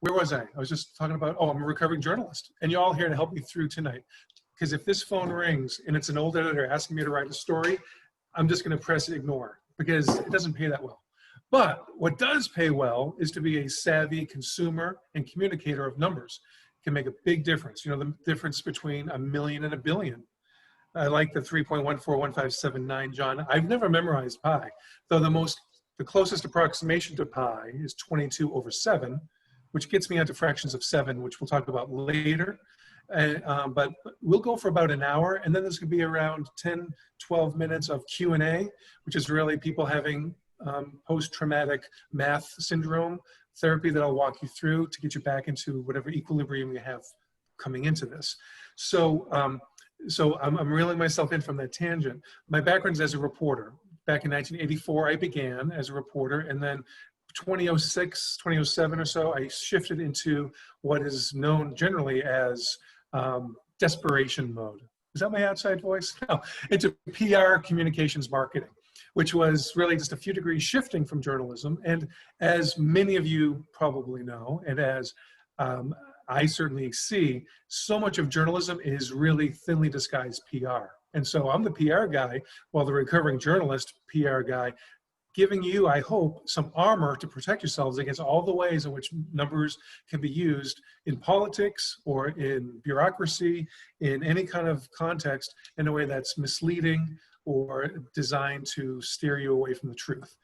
Where was I? I was just talking about, oh, I'm a recovering journalist. And you're all here to help me through tonight. Because if this phone rings and it's an old editor asking me to write a story, I'm just going to press ignore because it doesn't pay that well. But what does pay well is to be a savvy consumer and communicator of numbers. It can make a big difference. You know, the difference between a million and a billion. I like the 3.141579, John. I've never memorized pi, though the closest approximation to pi is 22/7, which gets me onto fractions of 7, which we'll talk about later. But we'll go for about an hour, and then there's going to be around 10, 12 minutes of Q&A, which is really people having post-traumatic math syndrome therapy that I'll walk you through to get you back into whatever equilibrium you have coming into this. So I'm reeling myself in from that tangent. My background is as a reporter. Back in 1984, I began as a reporter, and then 2006, 2007 or so, I shifted into what is known generally as desperation mode. Is that my outside voice? No, into PR communications marketing, which was really just a few degrees shifting from journalism. And as many of you probably know, and as I certainly see, so much of journalism is really thinly disguised PR. And so I'm the PR guy, while the recovering journalist, PR guy, giving you, I hope, some armor to protect yourselves against all the ways in which numbers can be used in politics or in bureaucracy, in any kind of context, in a way that's misleading or designed to steer you away from the truth.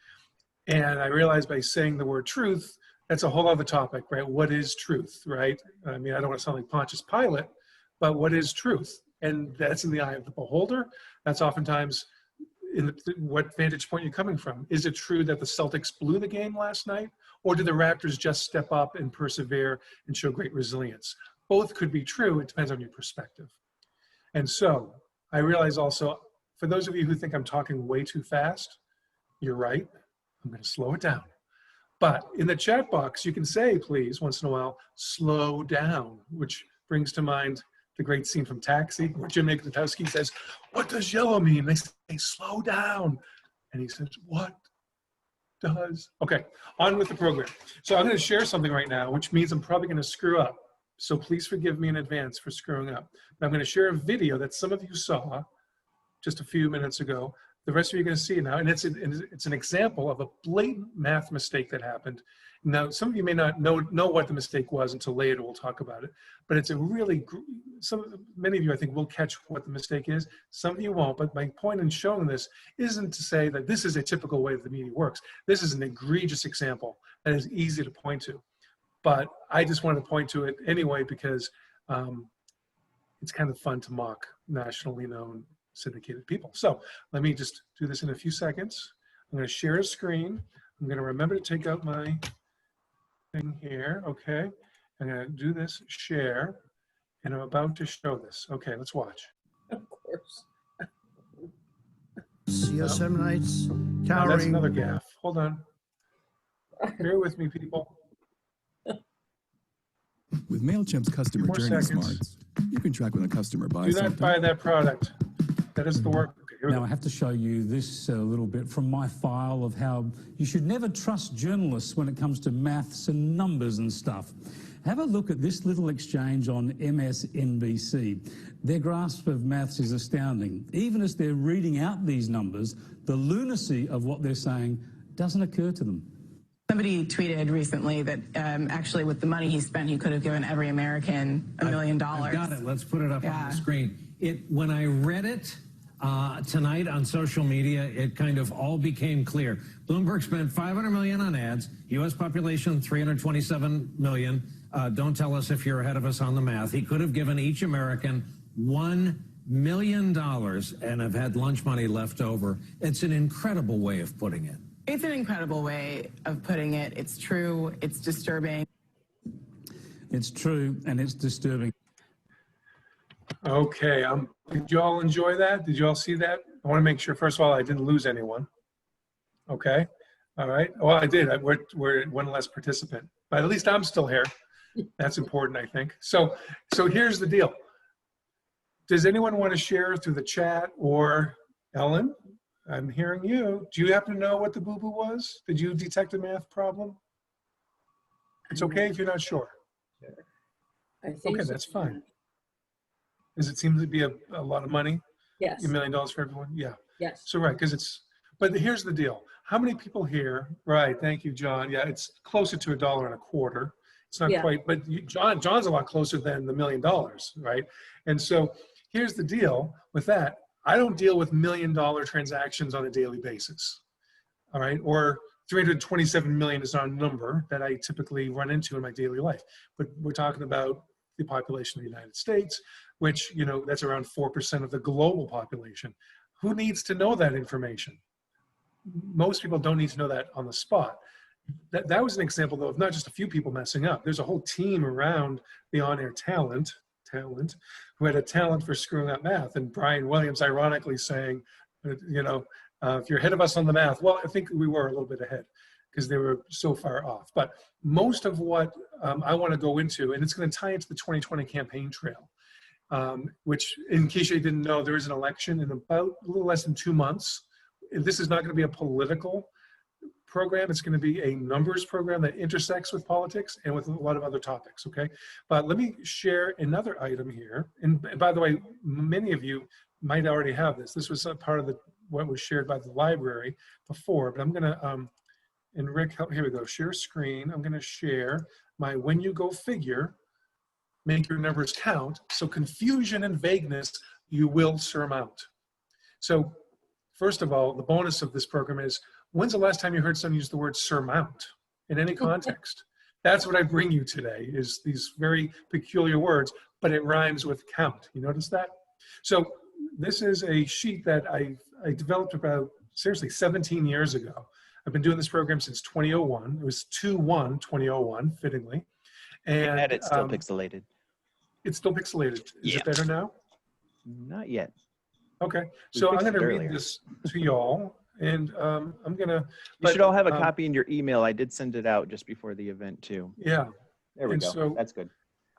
And I realize by saying the word truth, that's a whole other topic, right? What is truth, right? I mean, I don't want to sound like Pontius Pilate, but what is truth? And that's in the eye of the beholder. That's oftentimes in what vantage point you're coming from. Is it true that the Celtics blew the game last night? Or did the Raptors just step up and persevere and show great resilience? Both could be true. It depends on your perspective. And so I realize also, for those of you who think I'm talking way too fast, you're right. I'm going to slow it down. But in the chat box, you can say, please, once in a while, slow down, which brings to mind the great scene from Taxi, where Jim Ignatowski says, "What does yellow mean?" They say, "Slow down." And he says, "What does?" Okay, on with the program. So I'm going to share something right now, which means I'm probably going to screw up. So please forgive me in advance for screwing up. But I'm going to share a video that some of you saw just a few minutes ago. The rest of you are going to see it now. And it's an example of a blatant math mistake that happened. Now, some of you may not know what the mistake was until later. We'll talk about it. But it's a really, many of you, I think, will catch what the mistake is. Some of you won't. But my point in showing this isn't to say that this is a typical way that the media works. This is an egregious example that is easy to point to. But I just wanted to point to it anyway because it's kind of fun to mock nationally known syndicated people. So let me just do this in a few seconds. I'm going to share a screen. I'm going to remember to take out my thing here. Okay. I'm going to do this, share, and I'm about to show this. Okay, let's watch. Of course. Yosemite's Now, towering. that's another gaffe. Hold on. Bear with me, people. With MailChimp's customer More journey seconds. smarts, you can track when a customer buys Do not something. buy that product. That is the work. Okay, here we Now, go. I have to show you this a little bit from my file of how you should never trust journalists when it comes to maths and numbers and stuff. Have a look at this little exchange on MSNBC. Their grasp of maths is astounding. Even as they're reading out these numbers, the lunacy of what they're saying doesn't occur to them. Somebody tweeted recently that actually with the money he spent, he could have given every American $1 million. I've got it. Let's put it up on the screen. When I read it tonight on social media, it kind of all became clear. Bloomberg spent $500 million on ads. U.S. population 327 million. Don't tell us if you're ahead of us on the math. He could have given each American $1 million and have had lunch money left over. It's an incredible way of putting it. It's an incredible way of putting it. It's true. It's disturbing. It's true, and it's disturbing. Okay, did you all enjoy that? Did you all see that? I want to make sure, first of all, I didn't lose anyone. Okay, all right. Well, I did. We're one less participant, but at least I'm still here. That's important, I think. So here's the deal. Does anyone want to share through the chat, or Ellen? I'm hearing you. Do you happen to know what the boo-boo was? Did you detect a math problem? It's okay if you're not sure. I think Okay, so. that's fine. Does it seem to be a lot of money? Yes. $1 million for everyone? Yeah. Yes. So, right, because but here's the deal. How many people here, right, thank you, John. Yeah, it's closer to $1.25. It's not Yeah. quite, but John's a lot closer than the $1 million, right? And so here's the deal with that. I don't deal with $1 million transactions on a daily basis, all right? Or 327 million is not a number that I typically run into in my daily life. But we're talking about the population of the United States, which, you know, that's around 4% of the global population. Who needs to know that information? Most people don't need to know that on the spot. That was an example, though, of not just a few people messing up. There's a whole team around the on-air talent who had a talent for screwing up math. And Brian Williams, ironically, saying, you know, if you're ahead of us on the math, well, I think we were a little bit ahead because they were so far off. But most of what I want to go into, and it's going to tie into the 2020 campaign trail, which, in case you didn't know, there is an election in about a little less than 2 months. This is not going to be a political program. It's going to be a numbers program that intersects with politics and with a lot of other topics, okay? But let me share another item here. And by the way, many of you might already have this. This was a part of what was shared by the library before, but I'm going to, and Rick, here we go, share screen. I'm going to share my when you go figure, make your numbers count. So confusion and vagueness, you will surmount. So first of all, the bonus of this program is, when's the last time you heard someone use the word surmount in any context? That's what I bring you today, is these very peculiar words, but it rhymes with count. You notice that? So this is a sheet that I developed about, seriously, 17 years ago. I've been doing this program since 2001. It was 2/1/2001, fittingly. And it's still pixelated. It's still pixelated. Is it better now? Not yet. Okay, so I'm going to read this to y'all, and I'm going to. You should all have a copy in your email. I did send it out just before the event too. Yeah. There we go. So, that's good.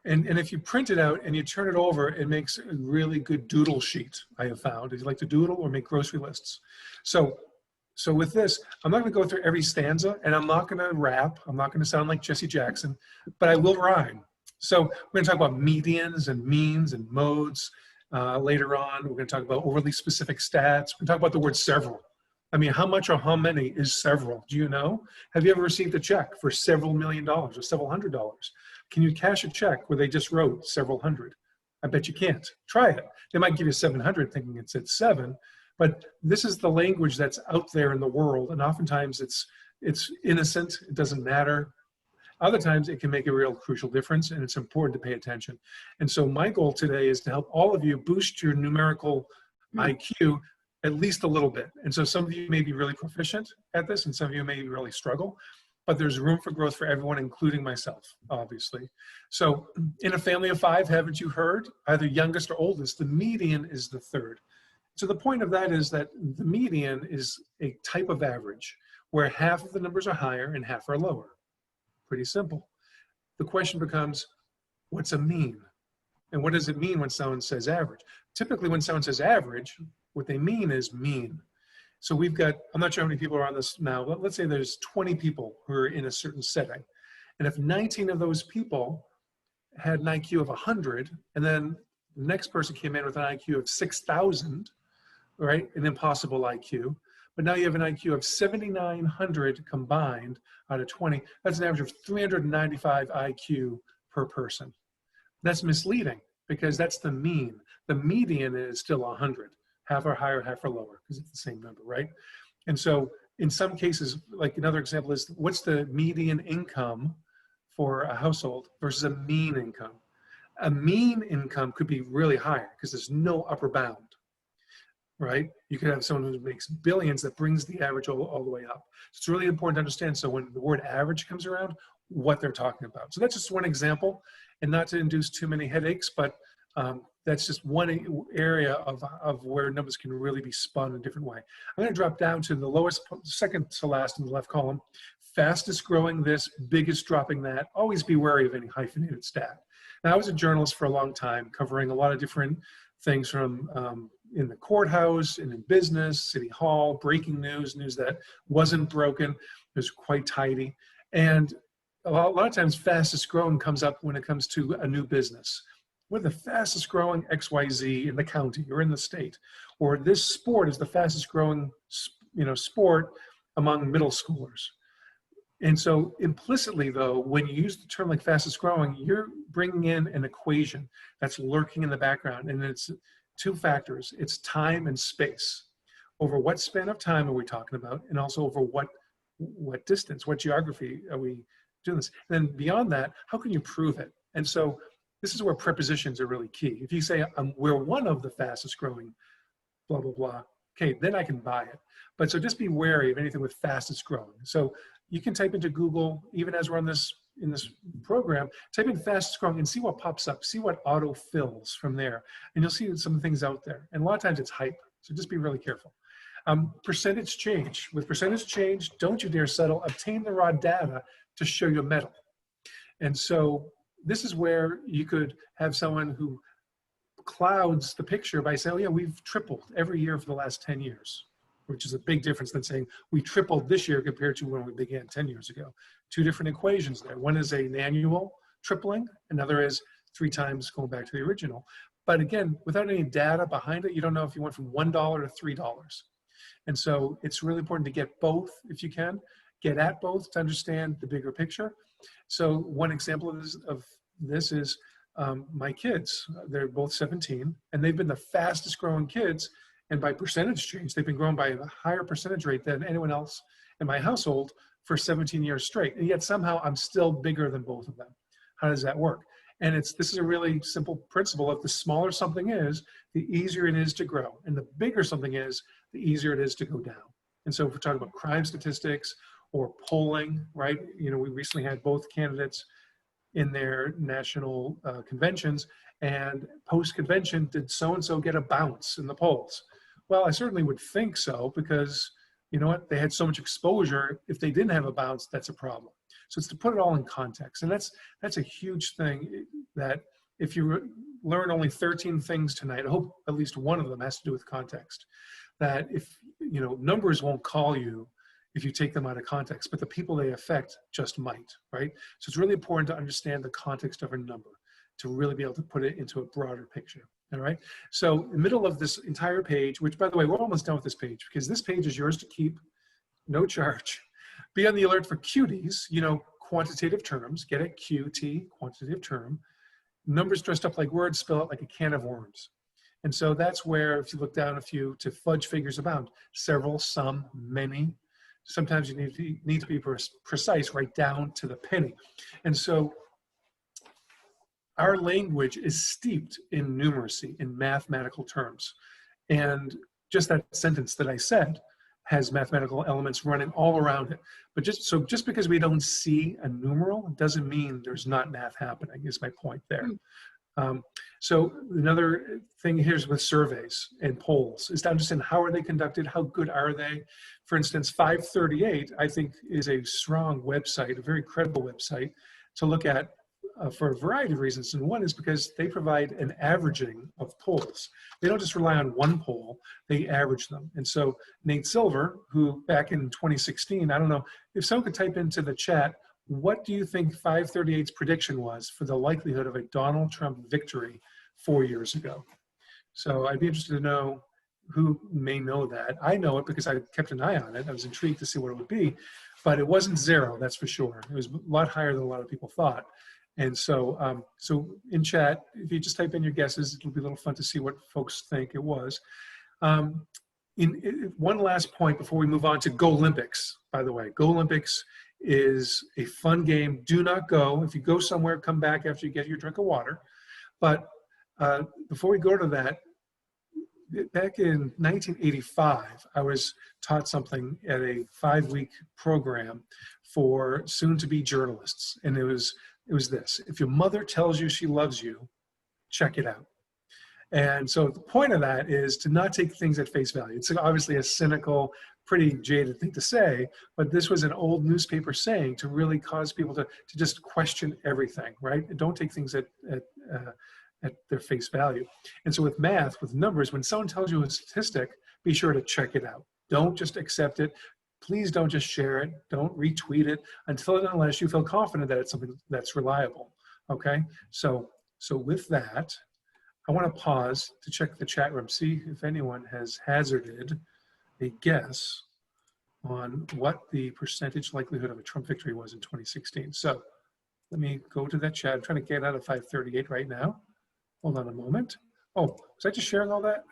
And if you print it out and you turn it over, it makes a really good doodle sheet, I have found. If you like to doodle or make grocery lists. So with this, I'm not going to go through every stanza, and I'm not going to rap. I'm not going to sound like Jesse Jackson, but I will rhyme. So we're going to talk about medians and means and modes. Later on, we're going to talk about overly specific stats. We're going to talk about the word several. I mean, how much or how many is several? Do you know? Have you ever received a check for several $1 million or several $100s? Can you cash a check where they just wrote several hundred? I bet you can't. Try it. They might give you 700 thinking it's at 7, but this is the language that's out there in the world, and oftentimes it's innocent. It doesn't matter. Other times it can make a real crucial difference, and it's important to pay attention. And so my goal today is to help all of you boost your numerical IQ at least a little bit. And so some of you may be really proficient at this, and some of you may really struggle, but there's room for growth for everyone, including myself, obviously. So in a family of 5, haven't you heard, either youngest or oldest, the median is the third. So the point of that is that the median is a type of average where half of the numbers are higher and half are lower. Pretty simple. The question becomes, what's a mean? And what does it mean when someone says average? Typically when someone says average, what they mean is mean. So we've got, I'm not sure how many people are on this now, but let's say there's 20 people who are in a certain setting. And if 19 of those people had an IQ of 100, and then the next person came in with an IQ of 6,000, right? An impossible IQ. But now you have an IQ of 7,900 combined out of 20. That's an average of 395 IQ per person. That's misleading because that's the mean. The median is still 100. Half are higher, half are lower because it's the same number, right? And so in some cases, like another example is, what's the median income for a household versus a mean income? A mean income could be really higher because there's no upper bound. Right? You could have someone who makes billions that brings the average all the way up. So it's really important to understand, so when the word average comes around, what they're talking about. So that's just one example, and not to induce too many headaches, but that's just one area of where numbers can really be spun in a different way. I'm going to drop down to the lowest, second to last in the left column. Fastest growing this, biggest dropping that. Always be wary of any hyphenated stat. Now, I was a journalist for a long time, covering a lot of different things from in the courthouse and in business, city hall, breaking news, news that wasn't broken. It was quite tidy. And a lot of times fastest growing comes up when it comes to a new business. We're the fastest growing XYZ in the county or in the state, or this sport is the fastest growing, sport among middle schoolers. And so implicitly though, when you use the term like fastest growing, you're bringing in an equation that's lurking in the background. And it's two factors. It's time and space. Over what span of time are we talking about? And also over what distance, what geography are we doing this? And then beyond that, how can you prove it? And so this is where prepositions are really key. If you say, we're one of the fastest growing, blah, blah, blah, okay, then I can buy it. But so just be wary of anything with fastest growing. So you can type into Google, even as we're on in this program, type in fastest growing and see what pops up, see what auto fills from there. And you'll see some things out there. And a lot of times it's hype. So just be really careful. Percentage change. With percentage change, don't you dare settle. Obtain the raw data to show your mettle. And so this is where you could have someone who clouds the picture by saying, oh yeah, we've tripled every year for the last 10 years, which is a big difference than saying we tripled this year compared to when we began 10 years ago. Two different equations there. One is an annual tripling, another is 3 times going back to the original. But again, without any data behind it, you don't know if you went from $1 to $3. And so it's really important to get both if you can, get at both to understand the bigger picture. So one example of this is my kids. They're both 17 and they've been the fastest growing kids. And by percentage change, they've been growing by a higher percentage rate than anyone else in my household for 17 years straight. And yet somehow I'm still bigger than both of them. How does that work? And this is a really simple principle of the smaller something is, the easier it is to grow. And the bigger something is, the easier it is to go down. And so if we're talking about crime statistics or polling, right? We recently had both candidates in their national conventions, and post-convention, did so-and-so get a bounce in the polls? Well, I certainly would think so, because you know what? They had so much exposure. If they didn't have a bounce, that's a problem. So it's to put it all in context. And that's a huge thing, that if you learn only 13 things tonight, I hope at least one of them has to do with context. That if, numbers won't call you if you take them out of context, but the people they affect just might, right? So it's really important to understand the context of a number to really be able to put it into a broader picture, all right? So in the middle of this entire page, which by the way, we're almost done with this page, because this page is yours to keep, no charge. Be on the alert for cuties, quantitative terms, get it, QT, quantitative term. Numbers dressed up like words spell out like a can of worms. And so that's where, if you look down a few, to fudge figures abound, several, some, many. Sometimes you need to be precise, right down to the penny. And so our language is steeped in numeracy, in mathematical terms. And just that sentence that I said has mathematical elements running all around it. But just because we don't see a numeral doesn't mean there's not math happening, is my point there. So another thing here is with surveys and polls is to understand how are they conducted, how good are they. For instance, 538, I think, is a strong website, a very credible website to look at for a variety of reasons. And one is because they provide an averaging of polls. They don't just rely on one poll, they average them. And so Nate Silver, who back in 2016, I don't know, if someone could type into the chat, what do you think 538's prediction was for the likelihood of a Donald Trump victory 4 years ago? So I'd be interested to know who may know that. I know it because I kept an eye on it. I was intrigued to see what it would be, but it wasn't 0, that's for sure. It was a lot higher than a lot of people thought. And so, so in chat, if you just type in your guesses, it'll be a little fun to see what folks think it was. One last point before we move on to Go Olympics, by the way. Go Olympics is a fun game. Do not go. If you go somewhere, come back after you get your drink of water. But before we go to that, back in 1985, I was taught something at a 5-week program for soon-to-be journalists. And it was this: if your mother tells you she loves you, check it out. And so the point of that is to not take things at face value. It's obviously a cynical, pretty jaded thing to say, but this was an old newspaper saying to really cause people to just question everything, right? And don't take things at their face value. And so with math, with numbers, when someone tells you a statistic, be sure to check it out. Don't just accept it. please don't just share it. Don't retweet it until and unless you feel confident that it's something that's reliable. Okay, so with that, I want to pause to check the chat room, see if anyone has hazarded a guess on what the percentage likelihood of a Trump victory was in 2016. So let me go to that chat. I'm trying to get out of 538 right now. Hold on a moment. Oh, was I just sharing all that?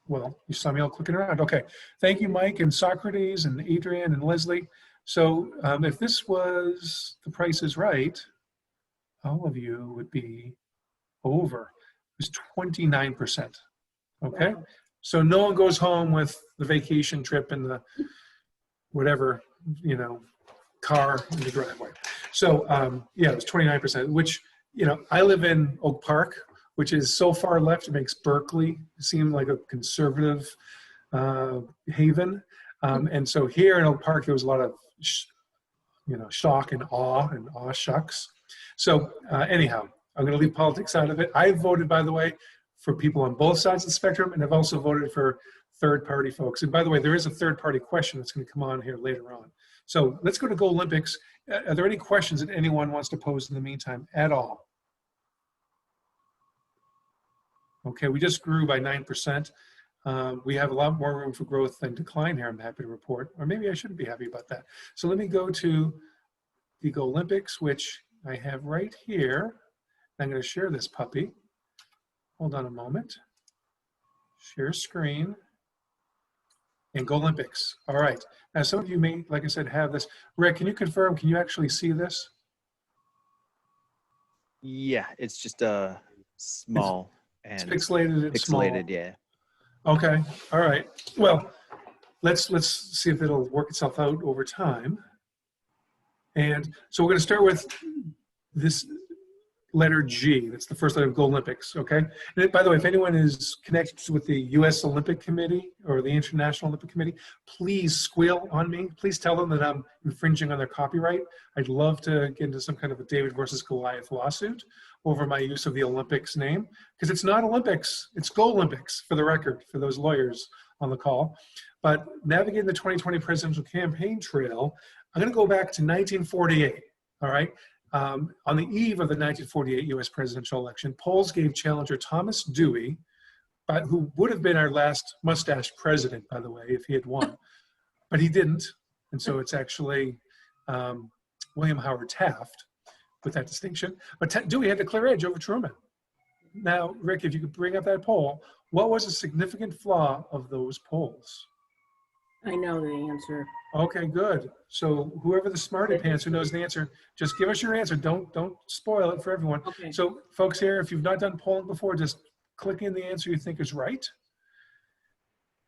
Well, you saw me all clicking around. Okay. Thank you, Mike and Socrates and Adrian and Leslie. So if this was The Price is Right, all of you would be over. It was 29%. Okay. Wow. So no one goes home with the vacation trip and the whatever, you know, car in the driveway. So yeah, it was 29%, which, you know, I live in Oak Park, which is so far left, it makes Berkeley seem like a conservative haven. And so here in Oak Park, there was a lot of, you know, shock and awe shucks. So anyhow, I'm going to leave politics out of it. I voted, by the way, for people on both sides of the spectrum, and I've also voted for third-party folks. And by the way, there is a third-party question that's going to come on here later on. So let's go to Go Olympics. Are there any questions that anyone wants to pose in the meantime at all? Okay, we just grew by 9%. We have a lot more room for growth than decline here, I'm happy to report. Or maybe I shouldn't be happy about that. So let me go to the Go Olympics, which I have right here. I'm going to share this puppy. Hold on a moment. Share screen. And Go Olympics. All right. Now, some of you may, like I said, have this. Rick, can you confirm, can you actually see this? Yeah, it's just a small It's and pixelated and small. pixelated, yeah. Okay. All right. Well, let's see if it'll work itself out over time. And so we're going to start with this letter G. That's the first letter of Go Olympics, okay? And by the way, if anyone is connected with the U.S. Olympic Committee or the International Olympic Committee, please squeal on me. Please tell them that I'm infringing on their copyright. I'd love to get into some kind of a David versus Goliath lawsuit over my use of the Olympics name, because it's not Olympics, it's Go Olympics, for the record, for those lawyers on the call. But navigating the 2020 presidential campaign trail, I'm going to go back to 1948, all right? On the eve of the 1948 U.S. presidential election, polls gave challenger Thomas Dewey, who would have been our last mustache president, by the way, if he had won, but he didn't. And so it's actually William Howard Taft with that distinction. But Dewey had the clear edge over Truman. Now, Rick, if you could bring up that poll, what was a significant flaw of those polls? I know the answer. Okay, good. So whoever the smarty pants who knows the answer, just give us your answer. Don't spoil it for everyone. Okay. So folks here, if you've not done polling before, just click in the answer you think is right.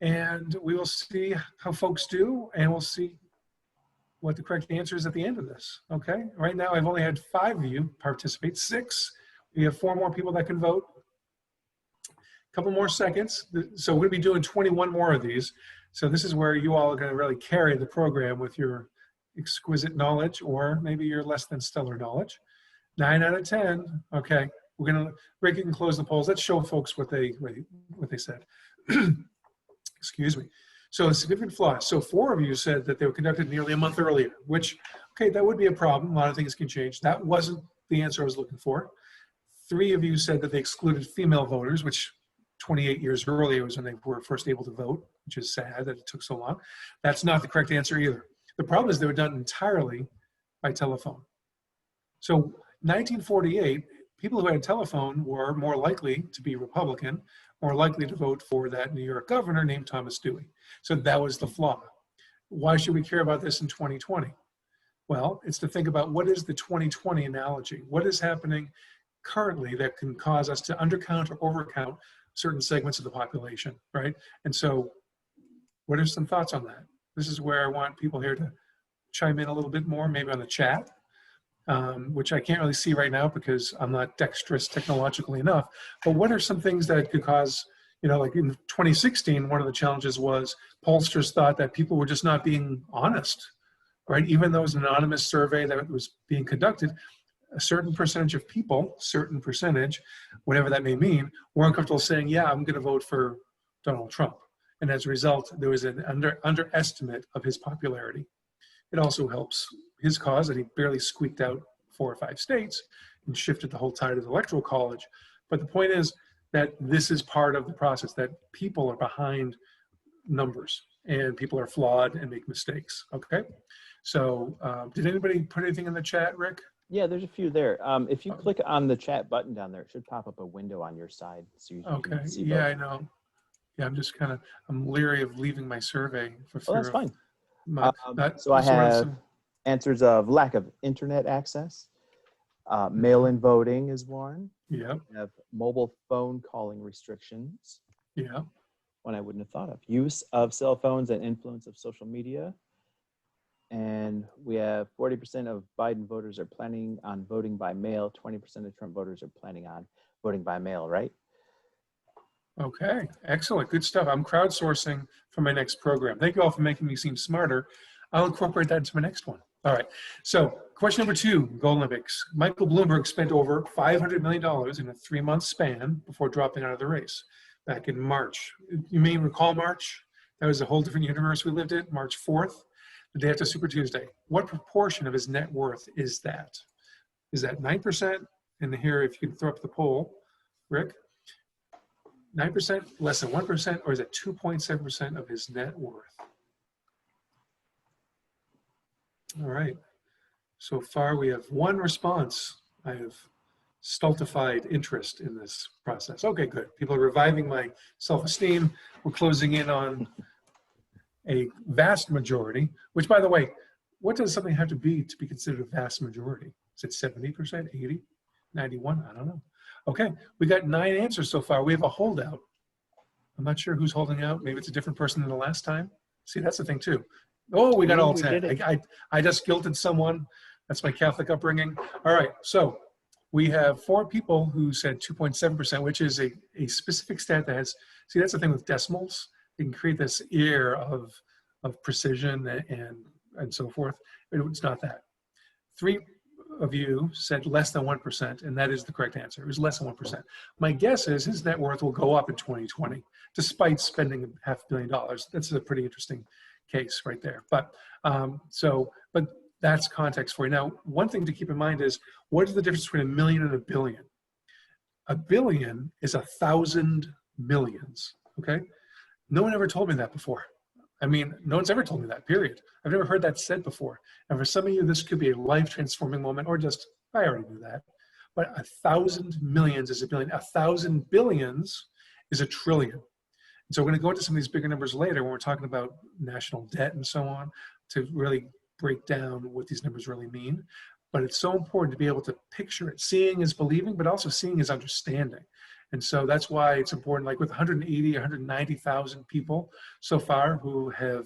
And we will see how folks do, and we'll see what the correct answer is at the end of this. Okay, right now I've only had 5 of you participate, 6. We have 4 more people that can vote. A couple more seconds. So we're gonna be doing 21 more of these. So this is where you all are going to really carry the program with your exquisite knowledge, or maybe your less than stellar knowledge. 9 out of 10. Okay, we're going to, Rick, you can close the polls. Let's show folks what they said. Excuse me. So the significant flaws. So 4 of you said that they were conducted nearly a month earlier, which, okay, that would be a problem. A lot of things can change. That wasn't the answer I was looking for. 3 of you said that they excluded female voters, which 28 years earlier was when they were first able to vote, which is sad that it took so long. That's not the correct answer either. The problem is they were done entirely by telephone. So 1948, people who had a telephone were more likely to be Republican, more likely to vote for that New York governor named Thomas Dewey. So that was the flaw. Why should we care about this in 2020? Well, it's to think about what is the 2020 analogy? What is happening currently that can cause us to undercount or overcount certain segments of the population, right? And so what are some thoughts on that? This is where I want people here to chime in a little bit more, maybe on the chat, which I can't really see right now because I'm not dexterous technologically enough. But what are some things that could cause, you know, like in 2016, one of the challenges was pollsters thought that people were just not being honest, right? Even though it was an anonymous survey that was being conducted, a certain percentage of people, certain percentage, whatever that may mean, were uncomfortable saying, yeah, I'm going to vote for Donald Trump. And as a result, there was an underestimate of his popularity. It also helps his cause that he barely squeaked out 4 or 5 states and shifted the whole tide of the electoral college. But the point is that this is part of the process, that people are behind numbers and people are flawed and make mistakes. Okay. So did anybody put anything in the chat, Rick? Yeah, there's a few there. If you click on the chat button down there, it should pop up a window on your side. So you Okay. can see Yeah, both. I know. Yeah, I'm just I'm leery of leaving my survey for fear Well, that's of fine. not. So I so we're on have some- answers of lack of internet access. Mail-in voting is one. Yeah, We have mobile phone calling restrictions. yeah. One I wouldn't have thought of. Use of cell phones and influence of social media. And we have 40% of Biden voters are planning on voting by mail. 20% of Trump voters are planning on voting by mail, right? Okay, excellent. Good stuff. I'm crowdsourcing for my next program. Thank you all for making me seem smarter. I'll incorporate that into my next one. All right. So question number 2, Gold Olympics. Michael Bloomberg spent over $500 million in a 3-month span before dropping out of the race back in March. You may recall March. That was a whole different universe we lived in, March 4th, the day after Super Tuesday. What proportion of his net worth is that? Is that 9%? And here, if you can throw up the poll, Rick, 9%, less than 1%, or is it 2.7% of his net worth? All right. So far, we have 1 response. I have stultified interest in this process. Okay, good. People are reviving my self-esteem. We're closing in on a vast majority, which, by the way, what does something have to be considered a vast majority? Is it 70%, 80, 91? I don't know. Okay, we got 9 answers so far. We have a holdout. I'm not sure who's holding out. Maybe it's a different person than the last time. See, that's the thing too. Oh, we got all We 10. did it. I just guilted someone. That's my Catholic upbringing. All right, so we have 4 people who said 2.7%, which is a specific stat that has, see, that's the thing with decimals. You can create this air of precision and so forth. It's not that. 3 of you said less than 1%, and that is the correct answer. It was less than 1%. My guess is his net worth will go up in 2020, despite spending $500 million. That's a pretty interesting case right there. But but that's context for you. Now, one thing to keep in mind is, what is the difference between a million and a billion? A billion is 1,000 millions, okay? No one ever told me that before. I mean, no one's ever told me that, period. I've never heard that said before. And for some of you, this could be a life-transforming moment, or just, I already knew that. But 1,000 millions is a billion. 1,000 billions is a trillion. And so we're going to go into some of these bigger numbers later when we're talking about national debt and so on, to really break down what these numbers really mean. But it's so important to be able to picture it. Seeing is believing, but also seeing is understanding. And so that's why it's important, like with 180, 190,000 people so far who have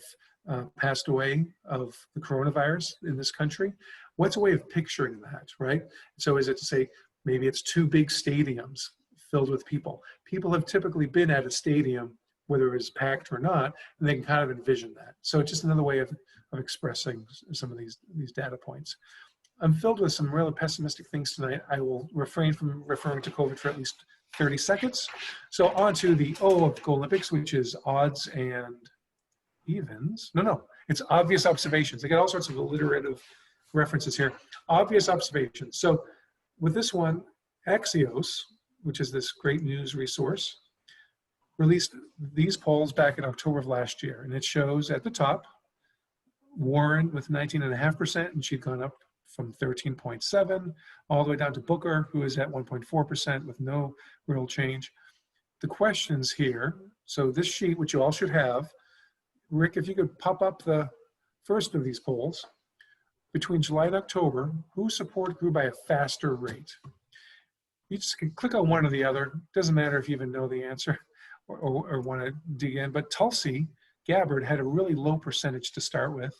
passed away of the coronavirus in this country, what's a way of picturing that, right? So is it to say, maybe it's 2 big stadiums filled with people. People have typically been at a stadium, whether it's packed or not, and they can kind of envision that. So it's just another way of expressing some of these data points. I'm filled with some really pessimistic things tonight. I will refrain from referring to COVID for at least 30 seconds. So on to the O of Gold Olympics, which is odds and evens. No, it's obvious observations. They get all sorts of alliterative references here. Obvious observations. So with this one, Axios, which is this great news resource, released these polls back in October of last year. And it shows at the top, Warren with 19.5%, and she'd gone up from 13.7 all the way down to Booker, who is at 1.4% with no real change. The questions here, so this sheet, which you all should have, Rick, if you could pop up the first of these polls, between July and October, whose support grew by a faster rate? You just can click on one or the other. Doesn't matter if you even know the answer or want to dig in, but Tulsi Gabbard had a really low percentage to start with,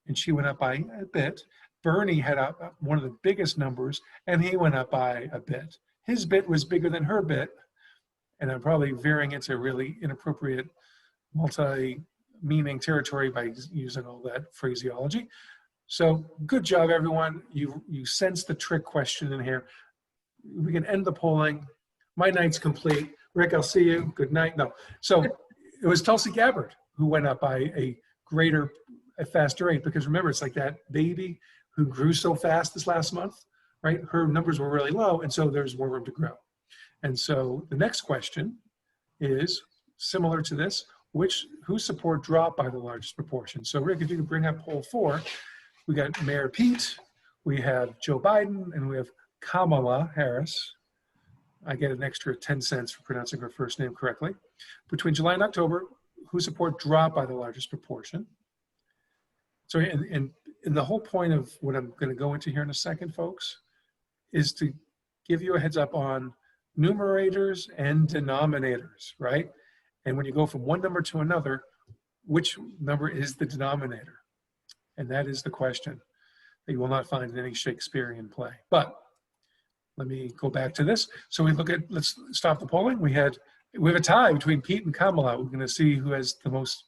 and she went up by a bit. Bernie had one of the biggest numbers, and he went up by a bit. His bit was bigger than her bit, and I'm probably veering into really inappropriate multi-meaning territory by using all that phraseology. So good job, everyone. You sensed the trick question in here. We can end the polling. My night's complete. Rick, I'll see you. Good night. No. So it was Tulsi Gabbard who went up by a faster rate, because remember, it's like that baby who grew so fast this last month, right? Her numbers were really low, and so there's more room to grow. And so the next question is similar to this: whose support dropped by the largest proportion? So Rick, if you could bring up poll 4, we got Mayor Pete, we have Joe Biden, and we have Kamala Harris. I get an extra 10 cents for pronouncing her first name correctly. Between July and October, whose support dropped by the largest proportion? So, and the whole point of what I'm going to go into here in a second, folks, is to give you a heads up on numerators and denominators, right? And when you go from one number to another, which number is the denominator? And that is the question that you will not find in any Shakespearean play. But let me go back to this. So we look at, let's stop the polling. We have a tie between Pete and Kamala. We're going to see who has the most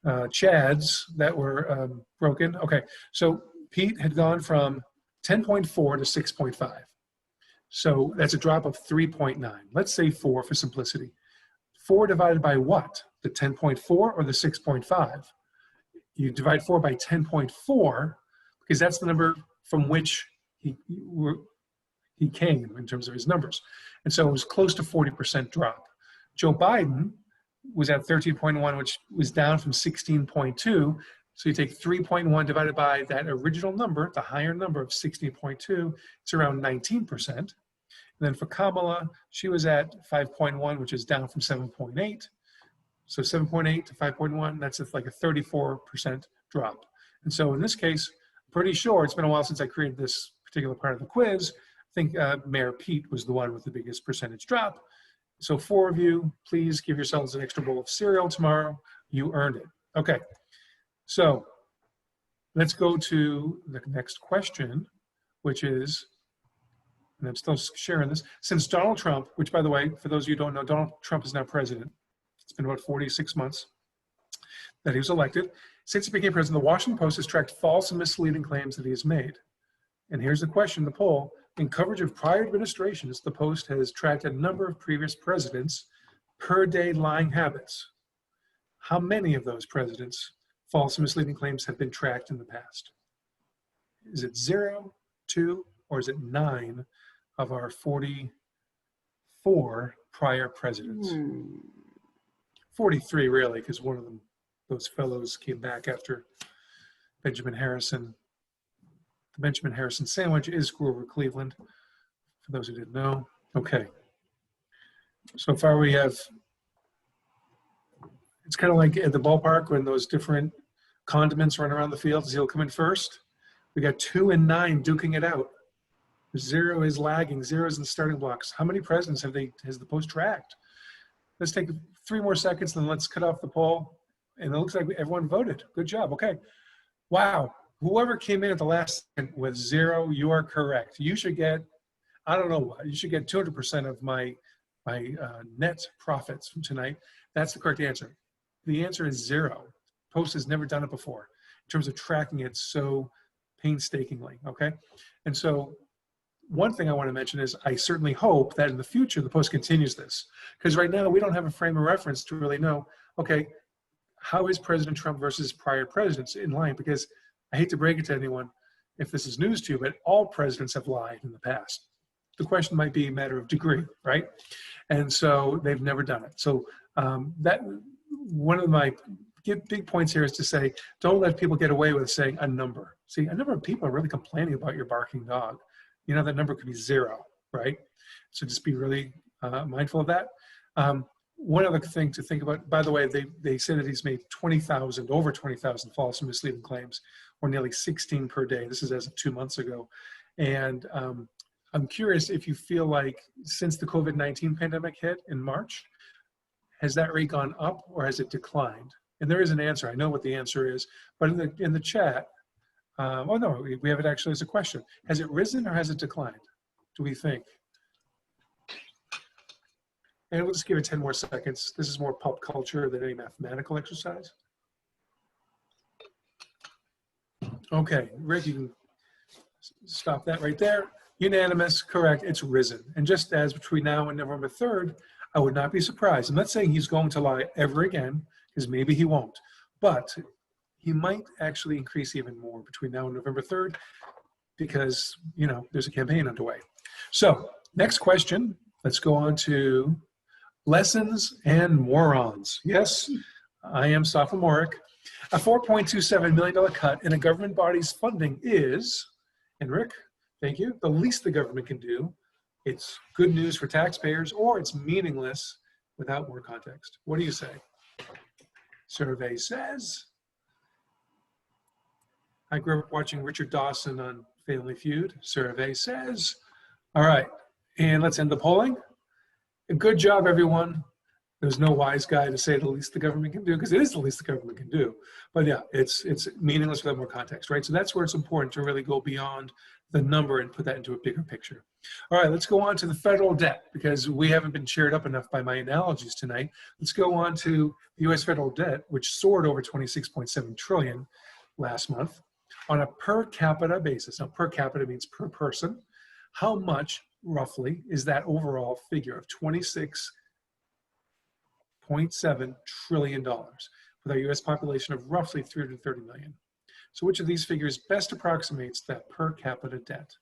chads that were broken. Okay, so Pete had gone from 10.4 to 6.5. So that's a drop of 3.9. Let's say 4 for simplicity. 4 divided by what? The 10.4 or the 6.5? You divide 4 by 10.4 because that's the number from which he came in terms of his numbers. And so it was close to 40% drop. Joe Biden was at 13.1, which was down from 16.2. So you take 3.1 divided by that original number, the higher number of 16.2, it's around 19%. And then for Kamala, she was at 5.1, which is down from 7.8. So 7.8 to 5.1, that's like a 34% drop. And so in this case, pretty sure, it's been a while since I created this particular part of the quiz. I think Mayor Pete was the one with the biggest percentage drop. So 4 of you, please give yourselves an extra bowl of cereal tomorrow. You earned it. Okay, so let's go to the next question, which is, and I'm still sharing this, since Donald Trump, which by the way, for those of you who don't know, Donald Trump is now president. It's been about 46 months that he was elected. Since he became president, the Washington Post has tracked false and misleading claims that he has made. And here's the question, the poll. In coverage of prior administrations, the Post has tracked a number of previous presidents' per-day lying habits. How many of those presidents' false and misleading claims have been tracked in the past? Is it 0, 2, or is it 9 of our 44 prior presidents? 43 really, because one of them, those fellows came back after Benjamin Harrison. The Benjamin Harrison sandwich is Grover Cleveland, for those who didn't know. Okay. So far we have, it's kind of like at the ballpark when those different condiments run around the field to see who'll come in first. We got 2 and 9 duking it out. 0 is lagging, 0 is in the starting blocks. How many presidents has the Post tracked? Let's take 3 more seconds, then let's cut off the poll. And it looks like everyone voted. Good job. Okay. Wow. Whoever came in at the last second with 0, you are correct. You should get, I don't know what, you should get 200% of my net profits from tonight. That's the correct answer. The answer is 0. Post has never done it before in terms of tracking it so painstakingly, okay? And so one thing I want to mention is I certainly hope that in the future the Post continues this, because right now we don't have a frame of reference to really know, okay, how is President Trump versus prior presidents in line? Because I hate to break it to anyone if this is news to you, but all presidents have lied in the past. The question might be a matter of degree, right? And so they've never done it. So that one of my big points here is to say, don't let people get away with saying a number. See, a number of people are really complaining about your barking dog. You know, that number could be 0, right? So just be really mindful of that. One other thing to think about, by the way, they say that he's made over 20,000 false and misleading claims, or nearly 16 per day. This is as of 2 months ago. And I'm curious if you feel like since the COVID-19 pandemic hit in March, has that rate gone up or has it declined? And there is an answer. I know what the answer is, but in the chat, oh no, we have it actually as a question. Has it risen or has it declined? Do we think? And we'll just give it 10 more seconds. This is more pop culture than any mathematical exercise. Okay, Rick, you can stop that right there. Unanimous, correct, it's risen. And just as between now and November 3rd, I would not be surprised. I'm not saying he's going to lie ever again, because maybe he won't, but he might actually increase even more between now and November 3rd, because, you know, there's a campaign underway. So next question, let's go on to lessons and morons. Yes, I am sophomoric. A $4.27 million cut in a government body's funding is, and Rick, thank you, the least the government can do. It's good news for taxpayers, or it's meaningless without more context. What do you say? Survey says, I grew up watching Richard Dawson on Family Feud. Survey says, all right, and let's end the polling. Good job, everyone. There's no wise guy to say the least the government can do, because it is the least the government can do. But yeah, it's meaningless without more context, right? So that's where it's important to really go beyond the number and put that into a bigger picture. All right, let's go on to the federal debt, because we haven't been cheered up enough by my analogies tonight. Let's go on to the U.S. federal debt, which soared over 26.7 trillion last month on a per capita basis. Now, per capita means per person. How much, roughly, is that overall figure of $26.7 trillion with our U.S. population of roughly 330 million? So which of these figures best approximates that per capita debt?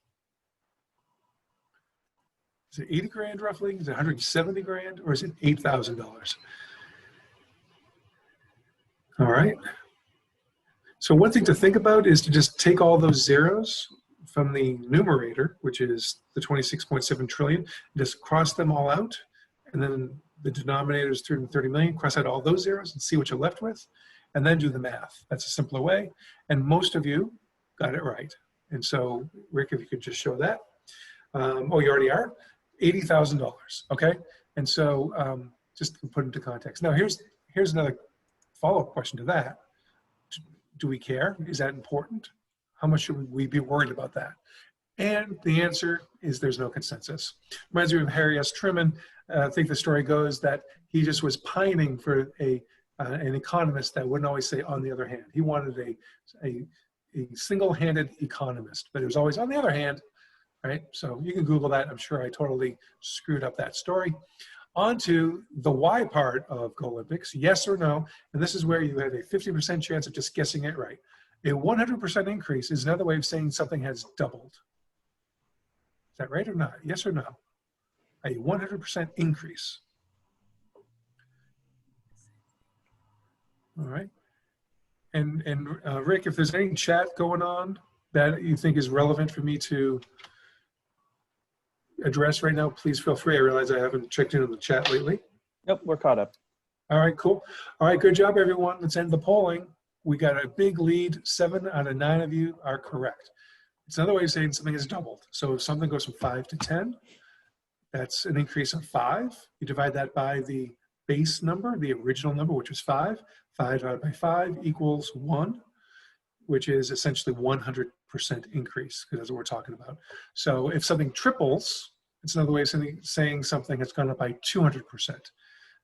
Is it 80 grand roughly? Is it 170 grand? Or is it $8,000? All right. So one thing to think about is to just take all those zeros from the numerator, which is the 26.7 trillion, just cross them all out, and then the denominator is 330 million, cross out all those zeros and see what you're left with, and then do the math. That's a simpler way, and most of you got it right. And so, Rick, if you could just show that. Oh, you already are? $80,000, okay? And so just to put into context. Now, here's another follow-up question to that. Do we care? Is that important? How much should we be worried about that? And the answer is there's no consensus. Reminds me of Harry S. Truman. I think the story goes that he just was pining for an economist that wouldn't always say on the other hand. He wanted a single-handed economist, but it was always on the other hand, right? So you can Google that. I'm sure I totally screwed up that story. On to the why part of Go Olympics, yes or no, and this is where you have a 50% chance of just guessing it right. A 100% increase is another way of saying something has doubled. Is that right or not? Yes or no? A 100% increase. All right. And Rick, if there's any chat going on that you think is relevant for me to address right now, please feel free. I realize I haven't checked in on the chat lately. Nope, we're caught up. All right, cool. All right, good job, everyone. Let's end the polling. We got a big lead. 7 out of 9 of you are correct. It's another way of saying something has doubled. So if something goes from 5 to 10, that's an increase of 5. You divide that by the base number, the original number, which was 5. 5 divided by 5 equals 1, which is essentially 100% increase, because that's what we're talking about. So if something triples, it's another way of saying something has gone up by 200%.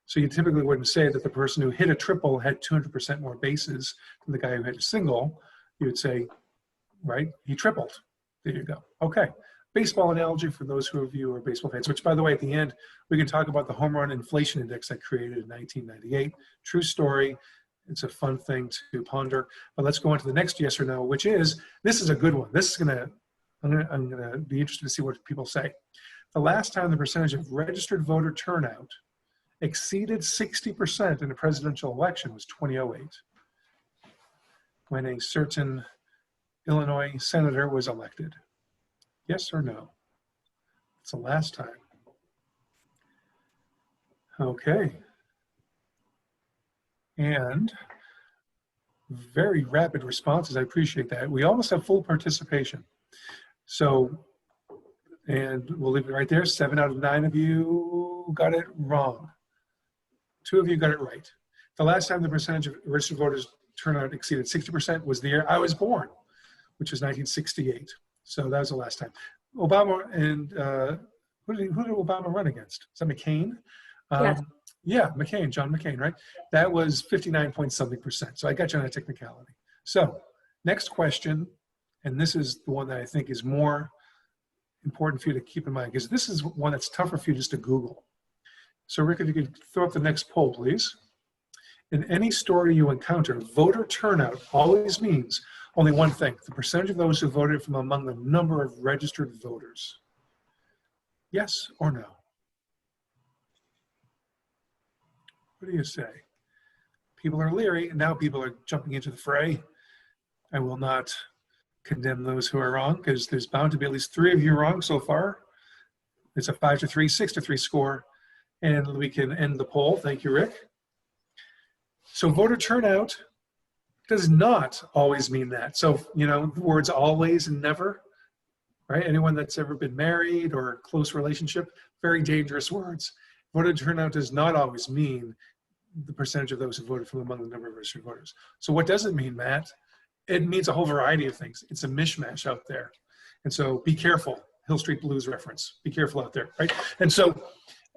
So you typically wouldn't say that the person who hit a triple had 200% more bases than the guy who hit a single. You would say, right, he tripled. There you go. Okay. Baseball analogy for those of you who are baseball fans, which, by the way, at the end, we can talk about the home run inflation index I created in 1998. True story. It's a fun thing to ponder. But let's go on to the next yes or no, which is, this is a good one. This is I'm gonna be interested to see what people say. The last time the percentage of registered voter turnout exceeded 60% in a presidential election was 2008, when a certain Illinois senator was elected. Yes or no? It's the last time. Okay. And very rapid responses. I appreciate that. We almost have full participation. So, and we'll leave it right there. 7 out of 9 of you got it wrong. 2 of you got it right. The last time the percentage of registered voters turnout exceeded 60% was the year I was born, which was 1968. So that was the last time. Obama and who did Obama run against? Is that McCain? Yes. Yeah, McCain, John McCain, right? That was 59-point-something%. So I got you on a technicality. So next question, and this is the one that I think is more important for you to keep in mind, because this is one that's tougher for you just to Google. So Rick, if you could throw up the next poll, please. In any story you encounter, voter turnout always means only one thing: the percentage of those who voted from among the number of registered voters. Yes or no? What do you say? People are leery, and now people are jumping into the fray. I will not condemn those who are wrong, because there's bound to be at least 3 of you wrong so far. It's a 5-3, 6-3 score, and we can end the poll. Thank you, Rick. So voter turnout does not always mean that. So, you know, the words always and never, right? Anyone that's ever been married or close relationship, very dangerous words. Voter turnout does not always mean the percentage of those who voted from among the number of registered voters. So what does it mean, Matt? It means a whole variety of things. It's a mishmash out there. And so be careful. Hill Street Blues reference. Be careful out there, right? And so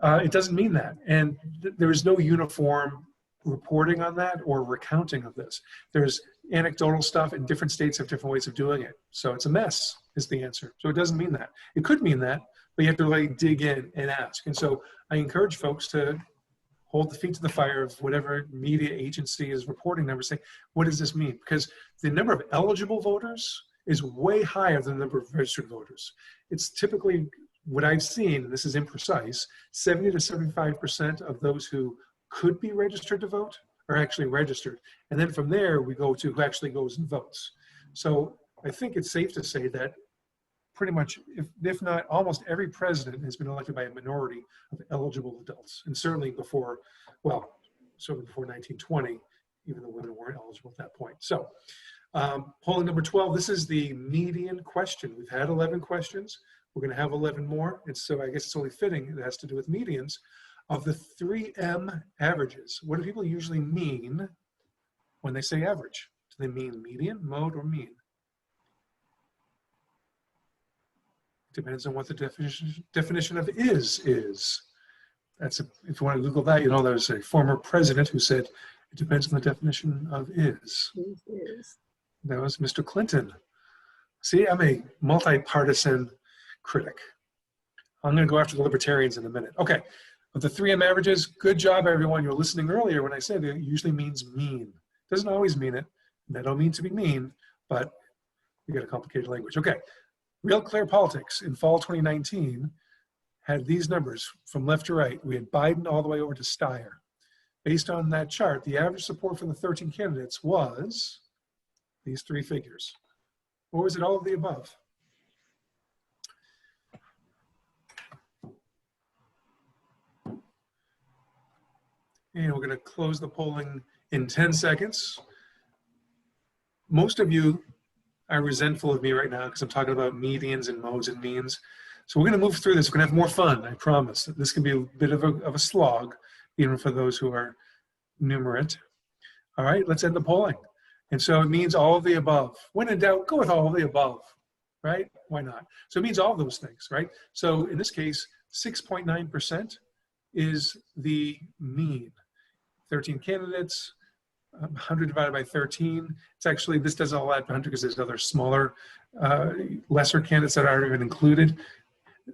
it doesn't mean that. And there is no uniform reporting on that or recounting of this. There's anecdotal stuff, and different states have different ways of doing it. So it's a mess is the answer. So it doesn't mean that. It could mean that, but you have to like dig in and ask. And so I encourage folks to hold the feet to the fire of whatever media agency is reporting numbers, say, what does this mean? Because the number of eligible voters is way higher than the number of registered voters. It's typically what I've seen, and this is imprecise, 70 to 75% of those who could be registered to vote are actually registered. And then from there, we go to who actually goes and votes. So I think it's safe to say that pretty much, if not almost every president has been elected by a minority of eligible adults. And certainly before, well, certainly before 1920, even though women weren't eligible at that point. So polling number 12, this is the median question. We've had 11 questions. We're gonna have 11 more. And so I guess it's only fitting it has to do with medians. Of the 3M averages, what do people usually mean when they say average? Do they mean median, mode, or mean? Depends on what the definition of is. That's if you want to Google that, you know, there's a former president who said it depends on the definition of is. That was Mr. Clinton. See, I'm a multi-partisan critic. I'm going to go after the libertarians in a minute. Okay, of the 3M averages, good job, everyone. You were listening earlier when I said it usually means mean. Doesn't always mean it. And I don't mean to be mean, but you got a complicated language. Okay. Real Clear Politics in fall 2019 had these numbers from left to right. We had Biden all the way over to Steyer. Based on that chart, the average support for the 13 candidates was these 3 figures. Or was it all of the above? And we're going to close the polling in 10 seconds. Most of you are resentful of me right now because I'm talking about medians and modes and means. So we're going to move through this. We're going to have more fun, I promise. This can be a bit of a slog, even for those who are numerate. All right, let's end the polling. And so it means all of the above. When in doubt, go with all of the above, right? Why not? So it means all of those things, right? So in this case, 6.9% is the mean. 13 candidates, 100 divided by 13. It's actually, this doesn't all add 100 because there's other smaller, lesser candidates that aren't even included.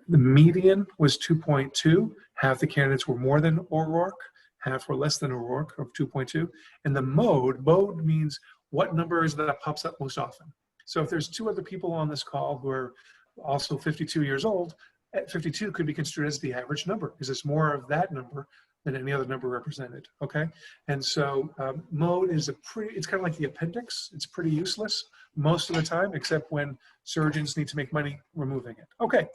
The median was 2.2. Half the candidates were more than O'Rourke, half were less than O'Rourke of 2.2. And the mode means what number is that pops up most often. So if there's 2 other people on this call who are also 52 years old, 52 could be construed as the average number because it's more of that number than any other number represented, okay? And so mode is it's kind of like the appendix. It's pretty useless most of the time, except when surgeons need to make money removing it. Okay,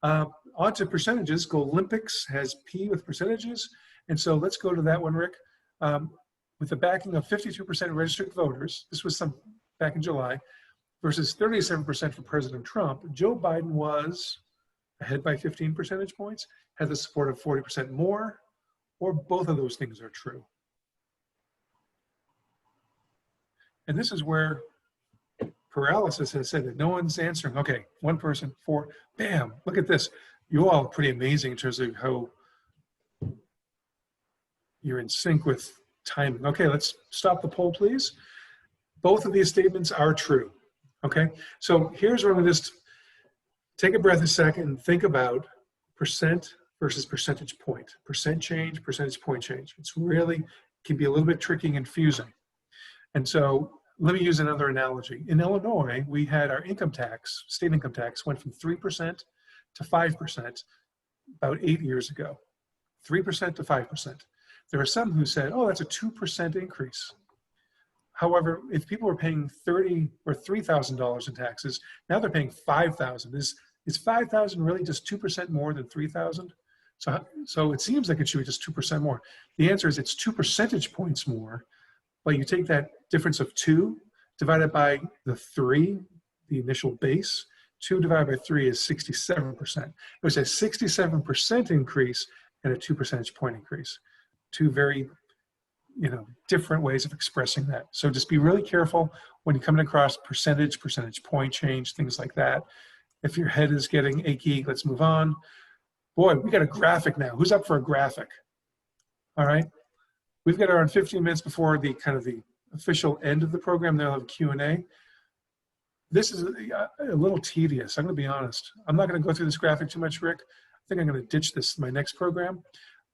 on to percentages. Olympics has P with percentages. And so let's go to that one, Rick. With the backing of 52% registered voters, this was back in July, versus 37% for President Trump, Joe Biden was ahead by 15 percentage points, had the support of 40% more, or both of those things are true. And this is where paralysis has said that no one's answering. Okay, 1 person, 4, bam, look at this. You all are pretty amazing in terms of how you're in sync with timing. Okay, let's stop the poll, please. Both of these statements are true, okay? So here's where I'm gonna just take a breath a second and think about percent versus percentage point. Percent change, percentage point change. It's really, can be a little bit tricky and confusing. And so let me use another analogy. In Illinois, we had our income tax, state income tax, went from 3% to 5% about 8 years ago. 3% to 5%. There are some who said, oh, that's a 2% increase. However, if people were paying $30,000 or $3,000 in taxes, now they're paying $5,000. Is $5,000 really just 2% more than $3,000? So it seems like it should be just 2% more. The answer is it's 2 percentage points more, but you take that difference of 2 divided by the 3, the initial base. 2 divided by 3 is 67%. It was a 67% increase and a 2 percentage point increase. Two very, different ways of expressing that. So just be really careful when you're coming across percentage point change, things like that. If your head is getting achy, let's move on. Boy, we got a graphic now. Who's up for a graphic? All right. We've got around 15 minutes before the official end of the program. They'll have a Q&A. This is a little tedious. I'm going to be honest. I'm not going to go through this graphic too much, Rick. I think I'm going to ditch this in my next program.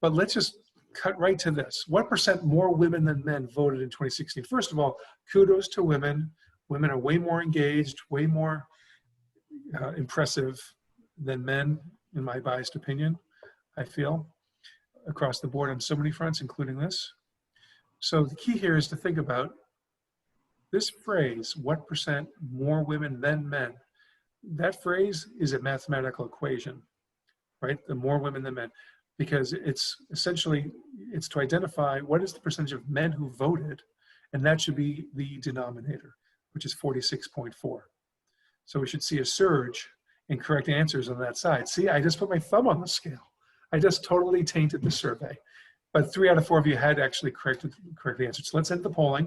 But let's just cut right to this. What percent more women than men voted in 2016? First of all, kudos to women. Women are way more engaged, way more impressive than men, in my biased opinion, I feel, across the board on so many fronts, including this. So the key here is to think about this phrase, what percent more women than men? That phrase is a mathematical equation, right? The more women than men, because it's essentially, it's to identify what is the percentage of men who voted, and that should be the denominator, which is 46.4. So we should see a surge in correct answers on that side. See, I just put my thumb on the scale. I just totally tainted the survey. But 3 out of 4 of you had actually correctly answered. So let's end the polling.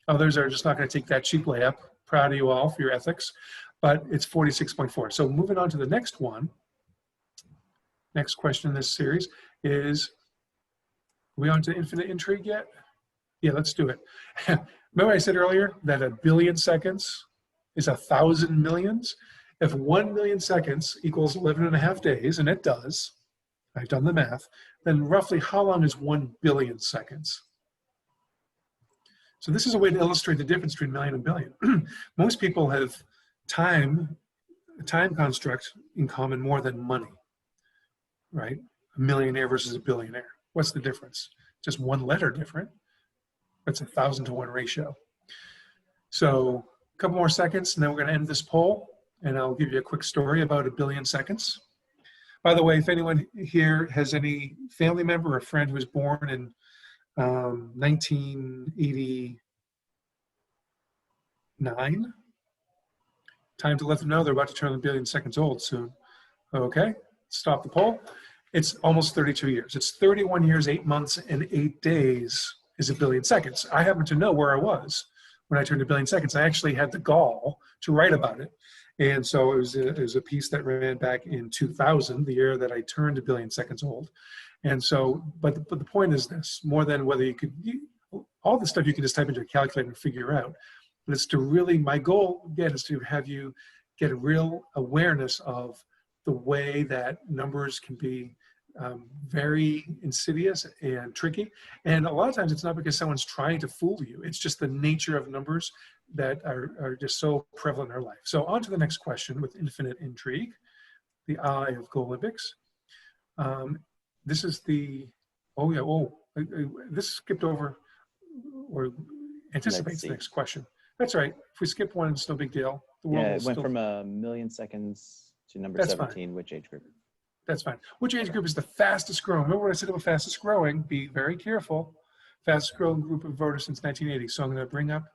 Others are just not going to take that cheap layup. Proud of you all for your ethics, but it's 46.4. So moving on to the next one. Next question in this series is, are we on to infinite intrigue yet? Yeah, let's do it. Remember I said earlier that 1 billion seconds is 1,000 millions? If 1 million seconds equals 11.5 days, and it does, I've done the math, then roughly how long is 1 billion seconds? So this is a way to illustrate the difference between million and billion. Most people have a time construct in common more than money, right? A millionaire versus a billionaire. What's the difference? Just one letter different. That's 1,000 to 1 ratio. So a couple more seconds, and then we're going to end this poll, and I'll give you a quick story about 1 billion seconds. By the way, if anyone here has any family member or friend who was born in 1989, time to let them know they're about to turn 1 billion seconds old soon. Okay, stop the poll. It's almost 32 years. It's 31 years, 8 months, and 8 days is 1 billion seconds. I happen to know where I was when I turned 1 billion seconds. I actually had the gall to write about it. And so it was a piece that ran back in 2000, the year that I turned 1 billion seconds old. And so, but the point is this, more than whether you could, all the stuff you can just type into a calculator and figure out. But it's to really, my goal, again, is to have you get a real awareness of the way that numbers can be very insidious and tricky. And a lot of times it's not because someone's trying to fool you. It's just the nature of numbers that are just so prevalent in our life. So on to the next question with infinite intrigue, the eye of Go Olympics. This is the, this skipped over or anticipates the next question. That's right. If we skip one, it's no big deal. The world it went from 1 million seconds to number 17. Fine. Which age group? That's fine. Which age group is the fastest growing? Remember what I said about fastest growing? Be very careful. Fastest growing group of voters since 1980. So I'm going to bring up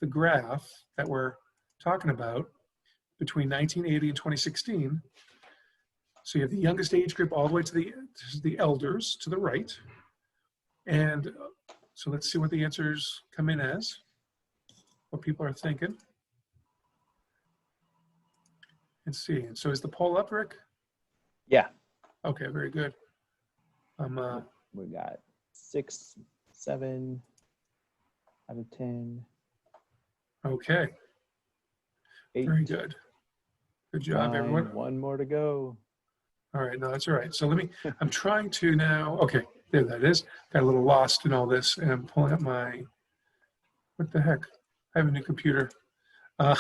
the graph that we're talking about between 1980 and 2016. So you have the youngest age group all the way to the elders to the right. And so let's see what the answers come in as, what people are thinking. And see. And so is the poll up, Rick? Yeah. Okay, very good. We got 6, 7 out of 10. Okay. 8. Very good. Good job, 9, everyone. 1 more to go. All right, no, that's all right. So I'm trying to now, okay, there that is. Got a little lost in all this, and I'm pulling up what the heck? I have a new computer. All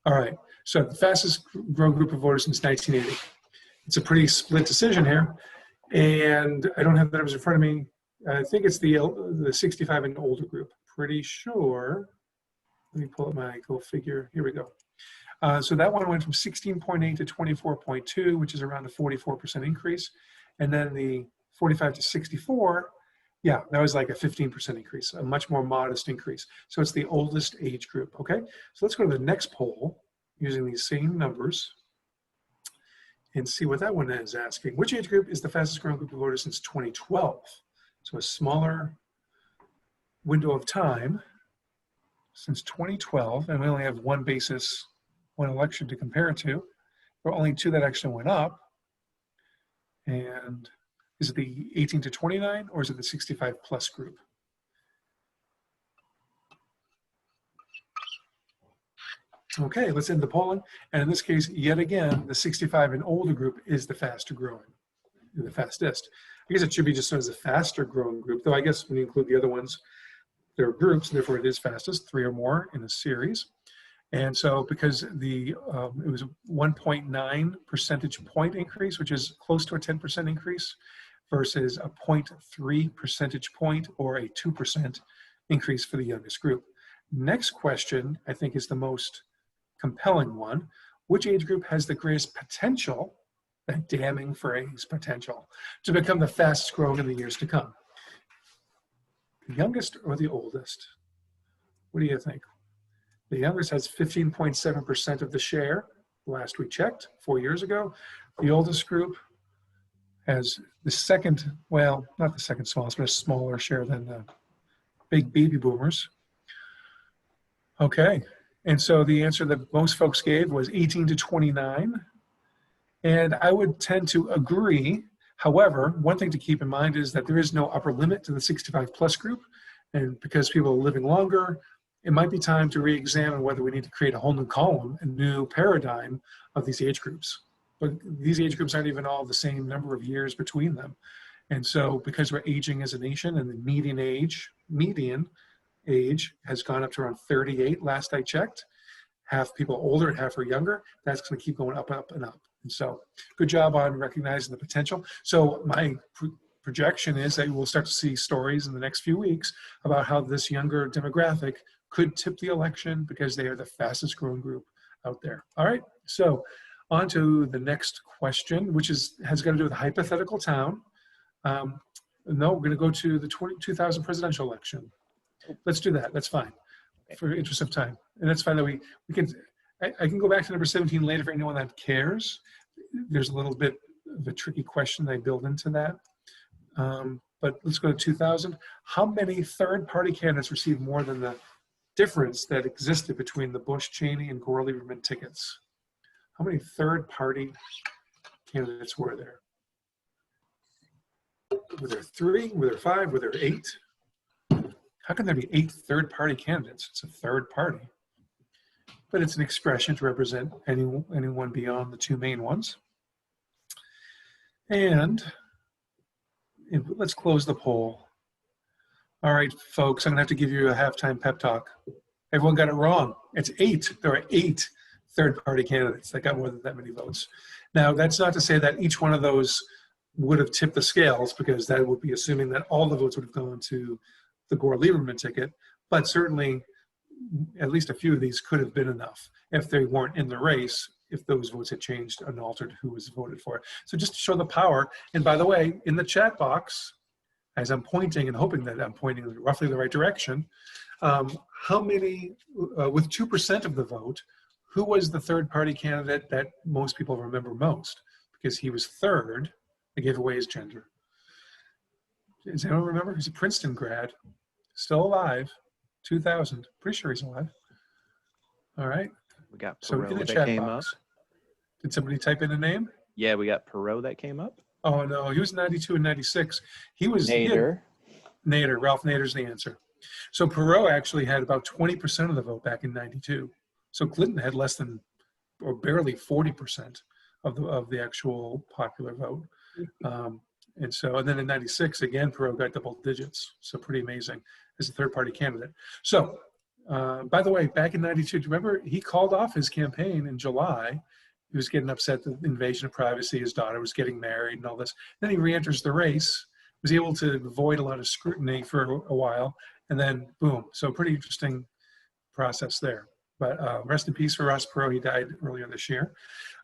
right, so the fastest growing group of voters since 1980. It's a pretty split decision here, and I don't have the numbers in front of me. I think it's the 65 and older group. Pretty sure. Let me pull up my go figure. Here we go. So that one went from 16.8 to 24.2, which is around a 44% increase. And then the 45 to 64, yeah, that was like a 15% increase, a much more modest increase. So it's the oldest age group, okay? So let's go to the next poll using these same numbers and see what that one is asking. Which age group is the fastest growing group of voters since 2012? So a smaller window of time since 2012, and we only have one election to compare it to. There are only two that actually went up. And is it the 18 to 29 or is it the 65 plus group? Okay, let's end the polling. And in this case, yet again, the 65 and older group is the faster growing, the fastest. I guess it should be just known as a faster growing group, though I guess when you include the other ones, they're groups, therefore it is fastest, 3 or more in a series. And so because it was a 1.9 percentage point increase, which is close to a 10% increase, versus a 0.3 percentage point or a 2% increase for the youngest group. Next question, I think, is the most compelling one. Which age group has the greatest potential, that damning phrase, potential, to become the fastest growing in the years to come? The youngest or the oldest? What do you think? The youngest has 15.7% of the share, last we checked, 4 years ago. The oldest group has the second, well, not the second smallest, but a smaller share than the big baby boomers. Okay, and so the answer that most folks gave was 18 to 29. And I would tend to agree. However, one thing to keep in mind is that there is no upper limit to the 65 plus group. And because people are living longer, it might be time to re-examine whether we need to create a whole new column, a new paradigm of these age groups. But these age groups aren't even all the same number of years between them. And so because we're aging as a nation and the median age has gone up to around 38 last I checked, half people older and half are younger, that's going to keep going up, up, and up. And so good job on recognizing the potential. So my projection is that we'll start to see stories in the next few weeks about how this younger demographic could tip the election because they are the fastest growing group out there. All right, so on to the next question, which has got to do with a hypothetical town. No, we're going to go to the 2000 presidential election. Let's do that. That's fine for interest of time. And that's fine that we can, I can go back to number 17 later for anyone that cares. There's a little bit of a tricky question I build into that. But let's go to 2000. How many third-party candidates received more than the difference that existed between the Bush, Cheney, and Gore-Lieberman tickets? How many third-party candidates were there? Were there 3? Were there 5? Were there 8? How can there be 8 third-party candidates? It's a third party. But it's an expression to represent anyone beyond the 2 main ones. And let's close the poll. All right, folks, I'm going to have to give you a halftime pep talk. Everyone got it wrong. It's 8. There are 8 third-party candidates that got more than that many votes. Now, that's not to say that each one of those would have tipped the scales, because that would be assuming that all the votes would have gone to the Gore-Lieberman ticket, but certainly at least a few of these could have been enough if they weren't in the race, if those votes had changed and altered who was voted for. So just to show the power, and by the way, in the chat box, as I'm pointing and hoping that I'm pointing in roughly the right direction, how many, with 2% of the vote, who was the third party candidate that most people remember most? Because he was third, I gave away his gender. Does anyone remember? He's a Princeton grad, still alive, 2000, pretty sure he's alive. All right. We got So Perot in the that chat came box, up. did somebody type in a name? Yeah, we got Perot that came up. Oh no, he was 92 and 96. He was Nader. Nader, Ralph Nader's the answer. So Perot actually had about 20% of the vote back in 92. So Clinton had less than, or barely 40% of the actual popular vote. And then in 96, again, Perot got double digits. So pretty amazing as a third party candidate. So by the way, back in 92, do you remember he called off his campaign in July? He was getting upset that the invasion of privacy, his daughter was getting married and all this. Then he re-enters the race, was able to avoid a lot of scrutiny for a while, and then boom. So pretty interesting process there. But rest in peace for Ross Perot. He died earlier this year.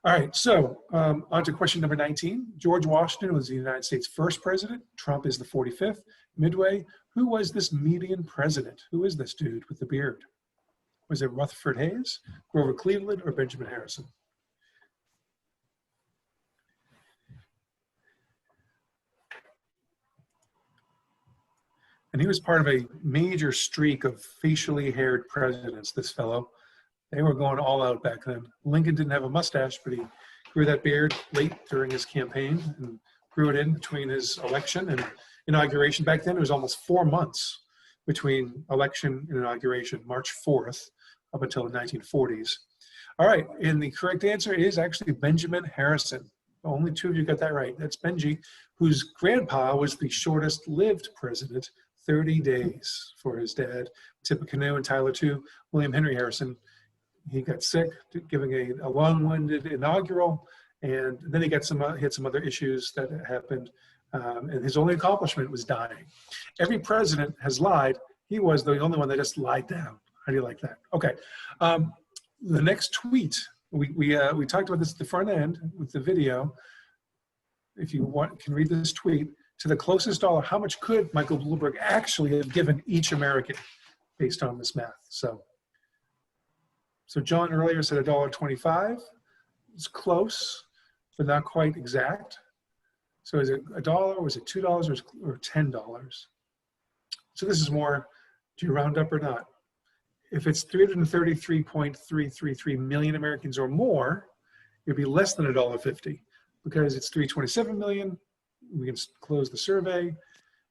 All right, so on to question number 19. George Washington was the United States' first president. Trump is the 45th. Midway, who was this median president? Who is this dude with the beard? Was it Rutherford Hayes, Grover Cleveland, or Benjamin Harrison? And he was part of a major streak of facially haired presidents, this fellow. They were going all out back then. Lincoln didn't have a mustache, but he grew that beard late during his campaign and grew it in between his election and inauguration. Back then, it was almost 4 months between election and inauguration, March 4th, up until the 1940s. All right, and the correct answer is actually Benjamin Harrison. Only 2 of you got that right. That's Benji, whose grandpa was the shortest lived president, 30 days for his dad. Tippecanoe and Tyler too. William Henry Harrison, he got sick, giving a long-winded inaugural, and then he got hit some other issues that happened, and his only accomplishment was dying. Every president has lied. He was the only one that just lied down. How do you like that? Okay, the next tweet, we talked about this at the front end with the video. If you can read this tweet. To the closest dollar, how much could Michael Bloomberg actually have given each American based on this math? So John earlier said $1.25. It's close, but not quite exact. So is it $1, was it $2, or $10? So this is more, do you round up or not? If it's 333.333 million Americans or more, it'd be less than $1.50 because it's 327 million. We can close the survey.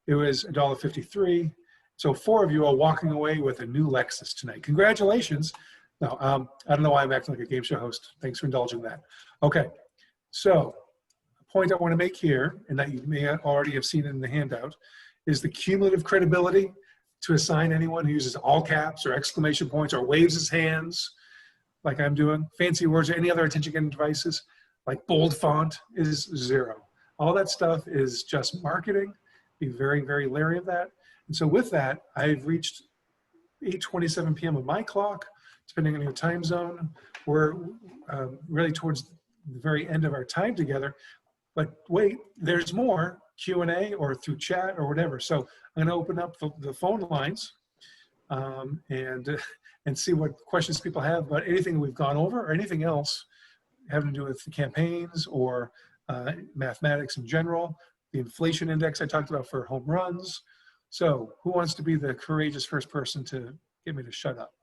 It was $1.53. So 4 of you are walking away with a new Lexus tonight. Congratulations. No, I don't know why I'm acting like a game show host. Thanks for indulging that. Okay, so a point I want to make here, and that you may already have seen in the handout, is the cumulative credibility to assign anyone who uses all caps or exclamation points or waves his hands, like I'm doing, fancy words or any other attention-getting devices, like bold font, is 0. All that stuff is just marketing. Be very, very leery of that. And so with that, I've reached 8:27 p.m. on my clock, depending on your time zone. We're really towards the very end of our time together. But wait, there's more Q&A or through chat or whatever. So I'm gonna open up the phone lines and see what questions people have about anything we've gone over or anything else having to do with the campaigns or mathematics in general, the inflation index I talked about for home runs. So who wants to be the courageous first person to get me to shut up?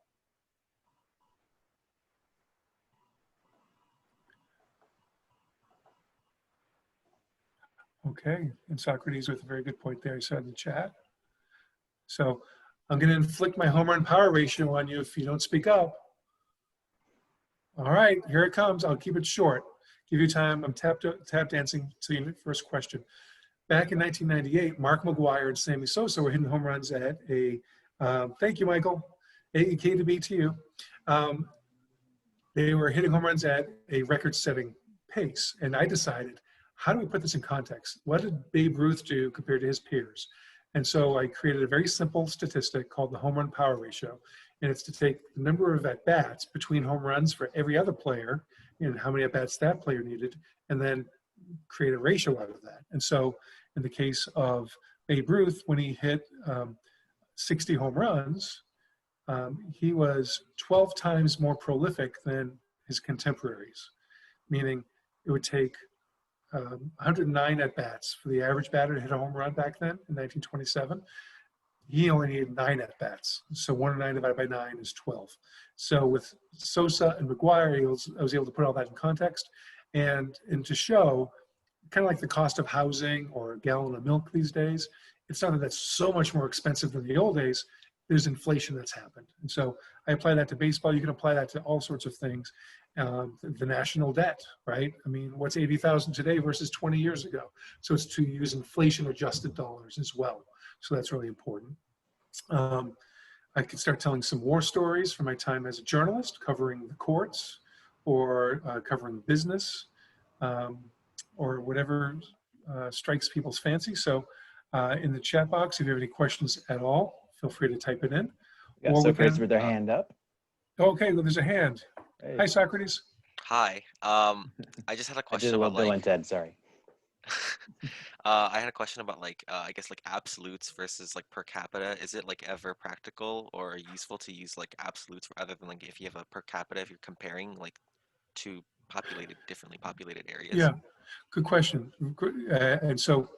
Okay, and Socrates with a very good point there, he said in the chat. So I'm gonna inflict my home run power ratio on you if you don't speak up. All right, here it comes. I'll keep it short. Give you time. I'm tap dancing to your first question. Back in 1998, Mark McGwire and Sammy Sosa were hitting home runs at a, thank you, Michael, AEK to B to you. They were hitting home runs at a record-setting pace. And I decided, how do we put this in context? What did Babe Ruth do compared to his peers? And so I created a very simple statistic called the home run power ratio. And it's to take the number of at-bats between home runs for every other player and how many at-bats that player needed, and then create a ratio out of that. And so in the case of Babe Ruth, when he hit 60 home runs, he was 12 times more prolific than his contemporaries, meaning it would take 109 at-bats for the average batter to hit a home run back then in 1927. He only needed 9 at-bats. So 109 divided by 9 is 12. So with Sosa and McGwire, I was able to put all that in context and to show kind of like the cost of housing or a gallon of milk these days. It's not that that's so much more expensive than the old days. There's inflation that's happened. And so I apply that to baseball. You can apply that to all sorts of things. the national debt, right? I mean, what's 80,000 today versus 20 years ago? So it's to use inflation-adjusted dollars as well. So that's really important. I could start telling some war stories from my time as a journalist, covering the courts or covering business or whatever strikes people's fancy. So in the chat box, if you have any questions at all, feel free to type it in. We got Socrates with their hand up. Okay, well, there's a hand. Hey. Hi, Socrates. Hi. I just had a I question did a about little Bill and like Ted, sorry. I had a question about like I guess like absolutes versus like per capita. Is it like ever practical or useful to use like absolutes rather than like if you have a per capita if you're comparing like two differently populated areas? Yeah, good question. And so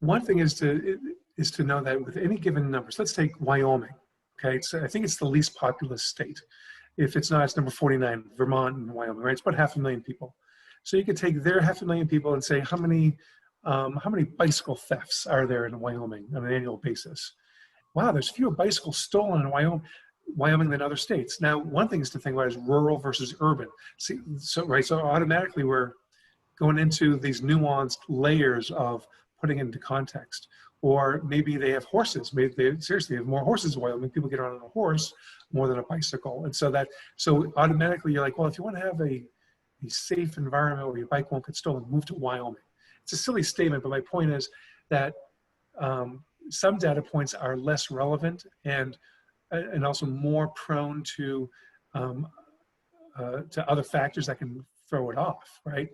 one thing is to know that with any given numbers, let's take Wyoming. Okay, I think it's the least populous state. If it's not, it's number 49, Vermont and Wyoming, right? It's about 500,000 people. So you could take their 500,000 people and say, how many bicycle thefts are there in Wyoming on an annual basis? Wow, there's fewer bicycles stolen in Wyoming than other states. Now, one thing is to think about is rural versus urban. See, so automatically we're going into these nuanced layers of putting it into context. Or maybe they have horses. Maybe they seriously have more horses in Wyoming. People get on a horse more than a bicycle. And so automatically you're like, well, if you want to have a safe environment where your bike won't get stolen, move to Wyoming. It's a silly statement, but my point is that some data points are less relevant and also more prone to other factors that can throw it off, right?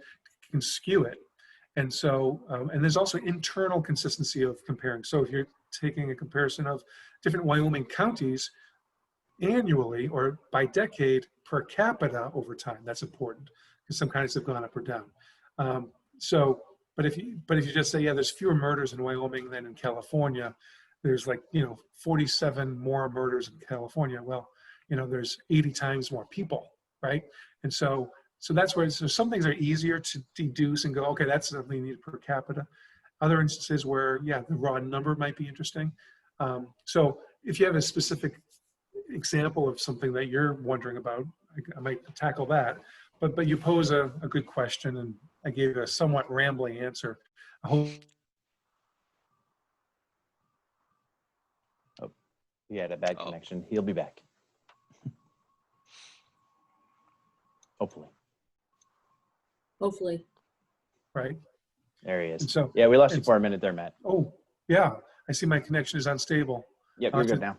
Can skew it. And so, and there's also internal consistency of comparing. So if you're taking a comparison of different Wyoming counties annually or by decade per capita over time, that's important because some counties have gone up or down. But if you just say, yeah, there's fewer murders in Wyoming than in California, there's 47 more murders in California. Well, there's 80 times more people, right? And so that's where some things are easier to deduce and go, okay, that's something needed per capita. Other instances where, yeah, the raw number might be interesting. So if you have a specific example of something that you're wondering about, I might tackle that. But you pose a good question, and I gave a somewhat rambling answer. I hope. Oh, he had a bad connection. He'll be back. Hopefully. Right. There he is. And so, yeah, we lost you for a minute there, Matt. Oh, yeah. I see my connection is unstable. Yep, you're good now.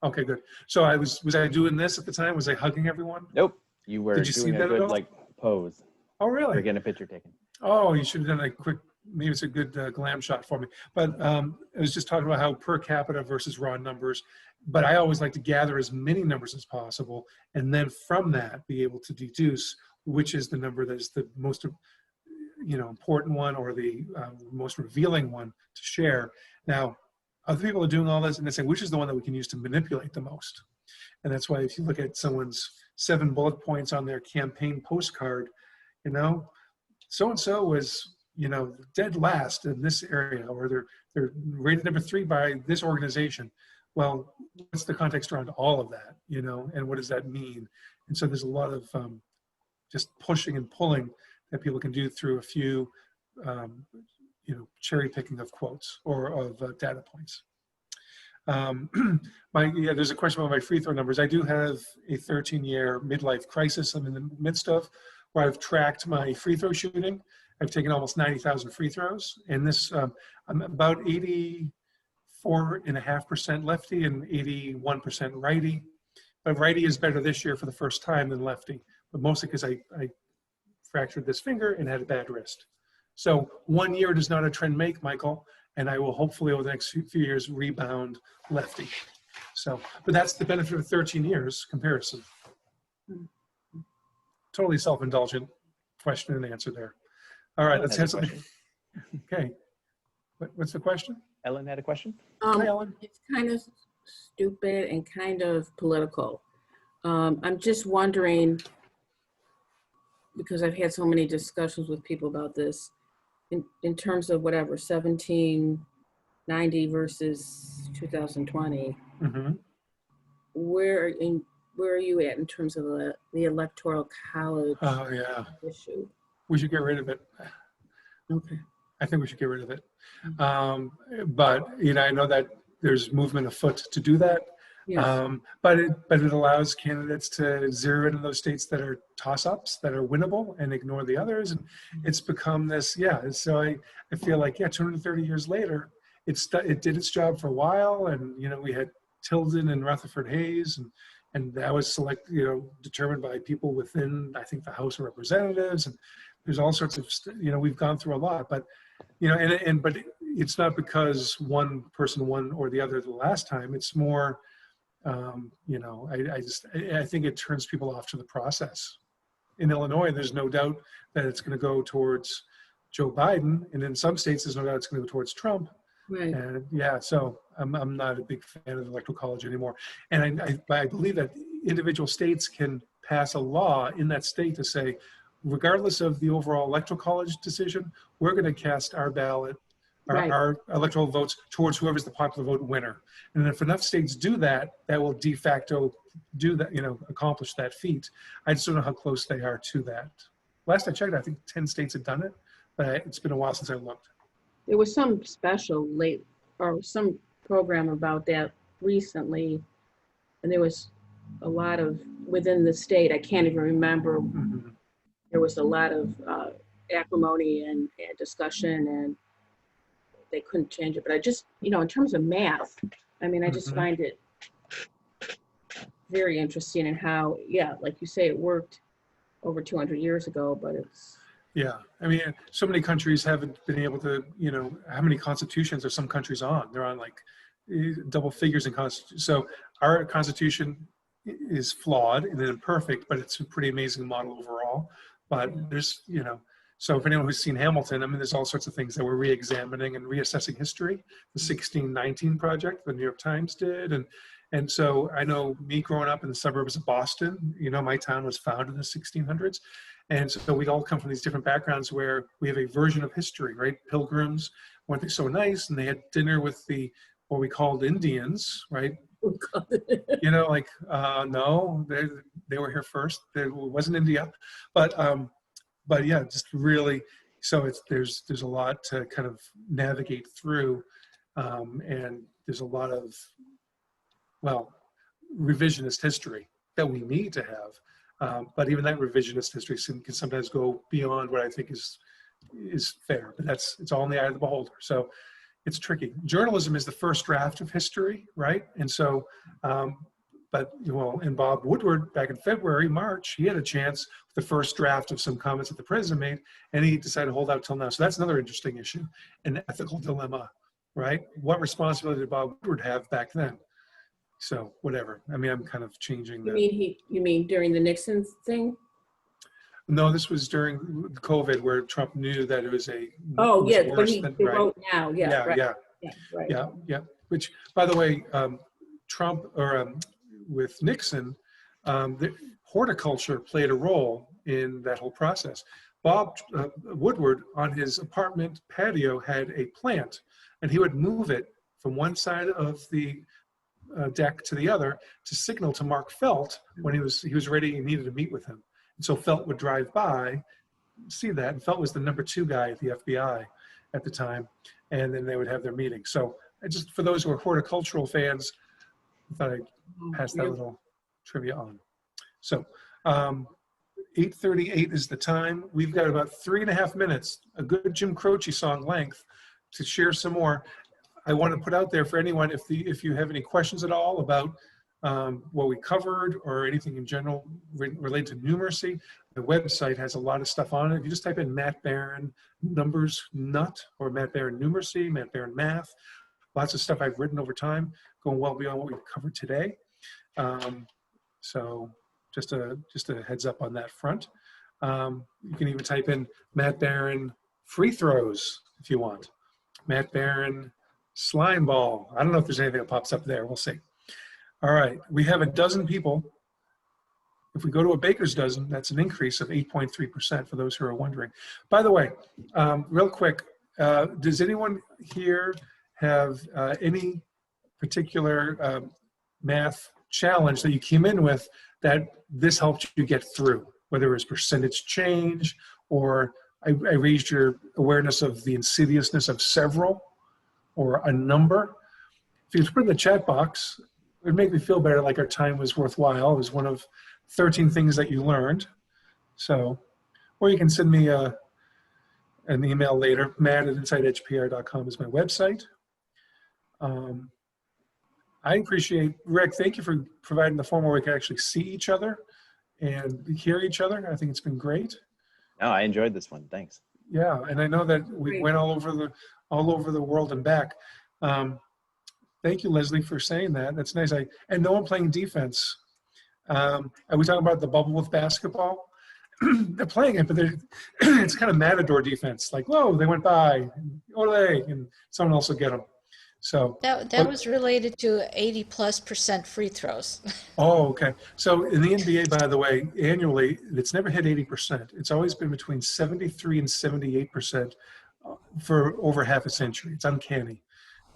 Okay, good. So was I doing this at the time? Was I hugging everyone? Nope. You were Did you see doing a that at good all? pose. Oh, really? We're getting a picture taken. Oh, you should have done a quick, maybe it's a good glam shot for me. But I was just talking about how per capita versus raw numbers. But I always like to gather as many numbers as possible, and then from that be able to deduce which is the number that is the most important one or the most revealing one to share. Now, other people are doing all this and they say, which is the one that we can use to manipulate the most? And that's why if you look at someone's 7 bullet points on their campaign postcard, so-and-so was, dead last in this area, or they're rated number 3 by this organization. Well, what's the context around all of that, and what does that mean? And so there's a lot of just pushing and pulling that people can do through a few, cherry picking of quotes or of data points. There's a question about my free throw numbers. I do have a 13-year midlife crisis I'm in the midst of, where I've tracked my free throw shooting. I've taken almost 90,000 free throws, and this I'm about 84.5% lefty and 81% righty. But righty is better this year for the first time than lefty, but mostly because I fractured this finger and had a bad wrist. So 1 year does not a trend make, Michael, and I will hopefully over the next few years rebound lefty. So, but that's the benefit of 13 years comparison. Totally self-indulgent question and answer there. All right, let's have something. Okay, what's the question? Ellen had a question. Hi, Ellen. It's kind of stupid and kind of political. I'm just wondering, because I've had so many discussions with people about this, in terms of whatever, 1790 versus 2020, Mm-hmm. where where are you at in terms of the electoral college Oh, yeah. issue? We should get rid of it. Okay. I think we should get rid of it. But, I know that there's movement afoot to do that. Yes. But it allows candidates to zero in on those states that are toss-ups, that are winnable, and ignore the others. And it's become this, so I feel like, 230 years later, it did its job for a while. And, we had Tilden and Rutherford Hayes, and that was determined by people within, I think, the House of Representatives. And there's all sorts of, we've gone through a lot, but, but it's not because one person won or the other the last time. It's more, I think it turns people off to the process. In Illinois, there's no doubt that it's going to go towards Joe Biden, and in some states, there's no doubt it's going to go towards Trump. Right. And so I'm not a big fan of the electoral college anymore. And I believe that individual states can pass a law in that state to say, regardless of the overall electoral college decision, we're going to cast our ballot, our electoral votes towards whoever's the popular vote winner. And if enough states do that, that will de facto do that, accomplish that feat. I just don't know how close they are to that. Last I checked, I think 10 states had done it, but it's been a while since I looked. There was some special some program about that recently, and there was a lot of, within the state, I can't even remember, there was a lot of acrimony and discussion, and they couldn't change it. But I just, in terms of math, I just find it very interesting in how, like you say, it worked over 200 years ago, but it's. Yeah, so many countries haven't been able to, how many constitutions are some countries on? They're on like double figures in constitution. So our constitution is flawed and imperfect, but it's a pretty amazing model overall. But there's, so if anyone who's seen Hamilton, there's all sorts of things that we're re-examining and reassessing history. The 1619 project, the New York Times did. And so I know me growing up in the suburbs of Boston, my town was founded in the 1600s. And so we all come from these different backgrounds where we have a version of history, right? Pilgrims, weren't they so nice? And they had dinner with what we called Indians, right? No, they were here first. It wasn't India, but yeah, just really. So there's a lot to kind of navigate through, and there's a lot of revisionist history that we need to have. But even that revisionist history can sometimes go beyond what I think is fair. But it's all in the eye of the beholder. So it's tricky. Journalism is the first draft of history, right? And so, and Bob Woodward back in March, he had a chance with the first draft of some comments that the president made, and he decided to hold out till now. So that's another interesting issue, an ethical dilemma, right? What responsibility did Bob Woodward have back then? So whatever. I'm kind of changing. You mean during the Nixon thing? No, this was during COVID, where Trump knew that it was a. Oh, yeah, but worse he than, wrote now. Yeah, right. Yeah. Which, by the way, Trump with Nixon, the horticulture played a role in that whole process. Bob Woodward on his apartment patio had a plant, and he would move it from one side of the deck to the other to signal to Mark Felt when he was ready and needed to meet with him. And so Felt would drive by, see that, and Felt was the number 2 guy at the FBI at the time, and then they would have their meeting. So just for those who are horticultural fans, I thought I'd pass that little trivia on. So 8:38 is the time. We've got about 3.5 minutes, a good Jim Croce song length, to share some more. I want to put out there for anyone, if you have any questions at all about what we covered or anything in general related to numeracy, the website has a lot of stuff on it. If you just type in Matt Barron numbers nut or Matt Barron numeracy, Matt Barron math, lots of stuff I've written over time, going well beyond what we've covered today. So just a heads up on that front. You can even type in Matt Barron free throws if you want. Matt Barron slime ball. I don't know if there's anything that pops up there. We'll see. All right. We have 12 people. If we go to a baker's dozen, that's an increase of 8.3% for those who are wondering. By the way, real quick, does anyone here have any particular math challenge that you came in with that this helped you get through, whether it was percentage change or I raised your awareness of the insidiousness of several or a number. If you put in the chat box, it would make me feel better, like our time was worthwhile. It was one of 13 things that you learned. So, or you can send me an email later. matt@insightedgepr.com is my website. I appreciate, Rick, thank you for providing the forum where we can actually see each other and hear each other. I think it's been great. No, I enjoyed this one. Thanks. Yeah, and I know that we went all over the world and back. Thank you, Leslie, for saying that. That's nice. And no one playing defense. Are we talking about the bubble with basketball? They're playing it, but it's kind of matador defense. Like, whoa, they went by, ole, and someone else will get them. So that was related to 80+% free throws. Oh, okay. So in the NBA, by the way, annually, it's never hit 80%. It's always been between 73 and 78% for over half a century. It's uncanny.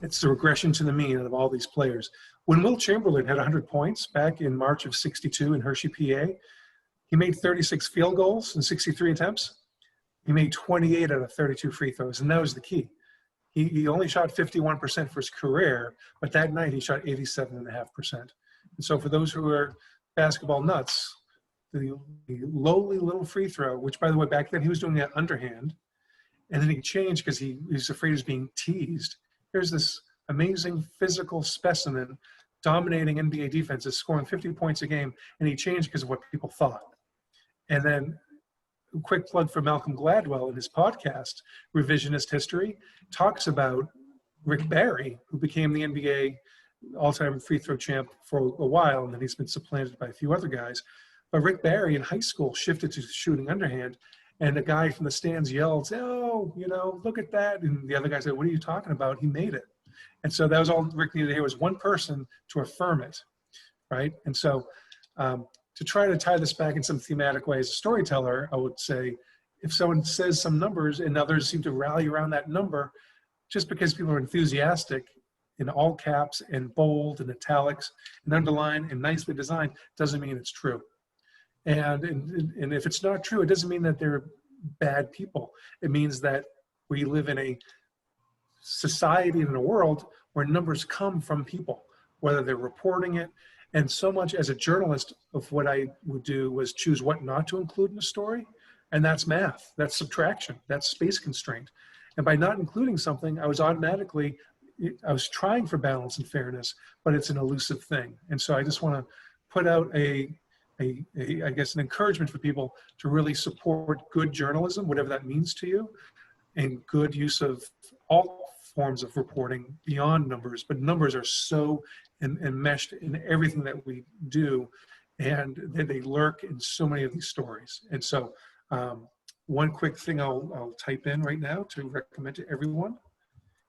It's the regression to the mean of all these players. When Will Chamberlain had 100 points back in March of '62 in Hershey, PA, he made 36 field goals in 63 attempts. He made 28 out of 32 free throws, and that was the key. He only shot 51% for his career, but that night he shot 87.5%. And so for those who are basketball nuts, the lowly little free throw, which by the way, back then he was doing that underhand, and then he changed because he was afraid he was being teased. Here's this amazing physical specimen dominating NBA defenses, scoring 50 points a game, and he changed because of what people thought. And then a quick plug for Malcolm Gladwell in his podcast, Revisionist History, talks about Rick Barry, who became the NBA all-time free throw champ for a while, and then he's been supplanted by a few other guys. But Rick Barry in high school shifted to shooting underhand, and a guy from the stands yelled, "Oh, look at that." And the other guy said, "What are you talking about? He made it." And so that was all Rick needed to hear, was one person to affirm it, right? And so to try to tie this back in some thematic way as a storyteller, I would say, if someone says some numbers and others seem to rally around that number, just because people are enthusiastic in all caps and bold and italics and underline and nicely designed, doesn't mean it's true. And if it's not true, it doesn't mean that they're bad people. It means that we live in a society and in a world where numbers come from people, whether they're reporting it. And so much as a journalist of what I would do was choose what not to include in a story. And that's math, that's subtraction, that's space constraint. And by not including something, I was trying for balance and fairness, but it's an elusive thing. And so I just want to put out I guess an encouragement for people to really support good journalism, whatever that means to you, and good use of all forms of reporting beyond numbers. But numbers are so enmeshed in everything that we do, and they lurk in so many of these stories. And so one quick thing I'll type in right now to recommend to everyone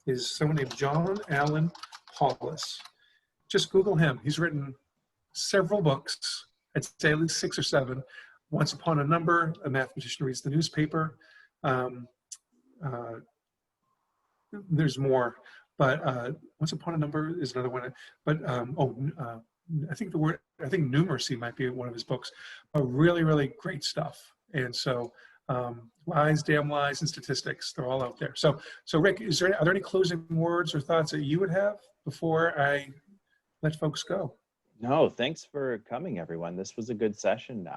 is someone named John Allen Paulus. Just Google him. He's written several books. I'd say at least 6 or 7. Once Upon a Number, A Mathematician Reads the Newspaper. There's more, but Once Upon a Number is another one. But I think numeracy might be one of his books. Really, really great stuff. And so lies, damn lies, and statistics, they're all out there. So Rick, are there any closing words or thoughts that you would have before I let folks go? No, thanks for coming, everyone. This was a good session.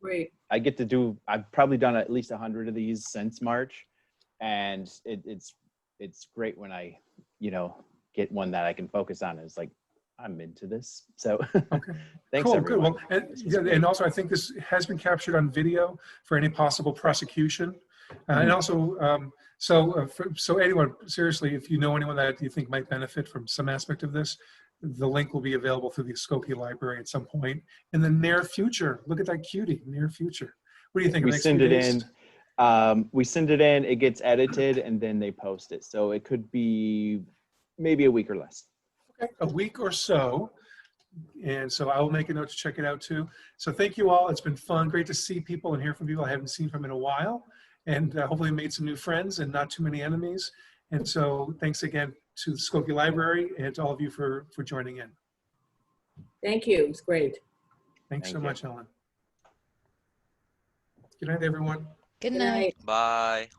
Great. I get to do, I've probably done at least 100 of these since March, and it's great when I, get one that I can focus on. It's like, I'm into this. So okay. Thanks, cool, everyone. Good. Well, and also I think this has been captured on video for any possible prosecution. And also, so anyone, seriously, if you know anyone that you think might benefit from some aspect of this, the link will be available through the Skokie Library at some point in the near future. Look at that cutie, near future. What do you think? We send it in. We send it in, it gets edited, and then they post it. So it could be maybe a week or less. Okay, a week or so. And so I will make a note to check it out too. So thank you all. It's been fun. Great to see people and hear from people I haven't seen from in a while. And hopefully made some new friends and not too many enemies. And so thanks again to the Skokie Library and to all of you for joining in. Thank you. It's great. Thanks so Thank you. much, Ellen. Good night, everyone. Good Good night. night. Bye.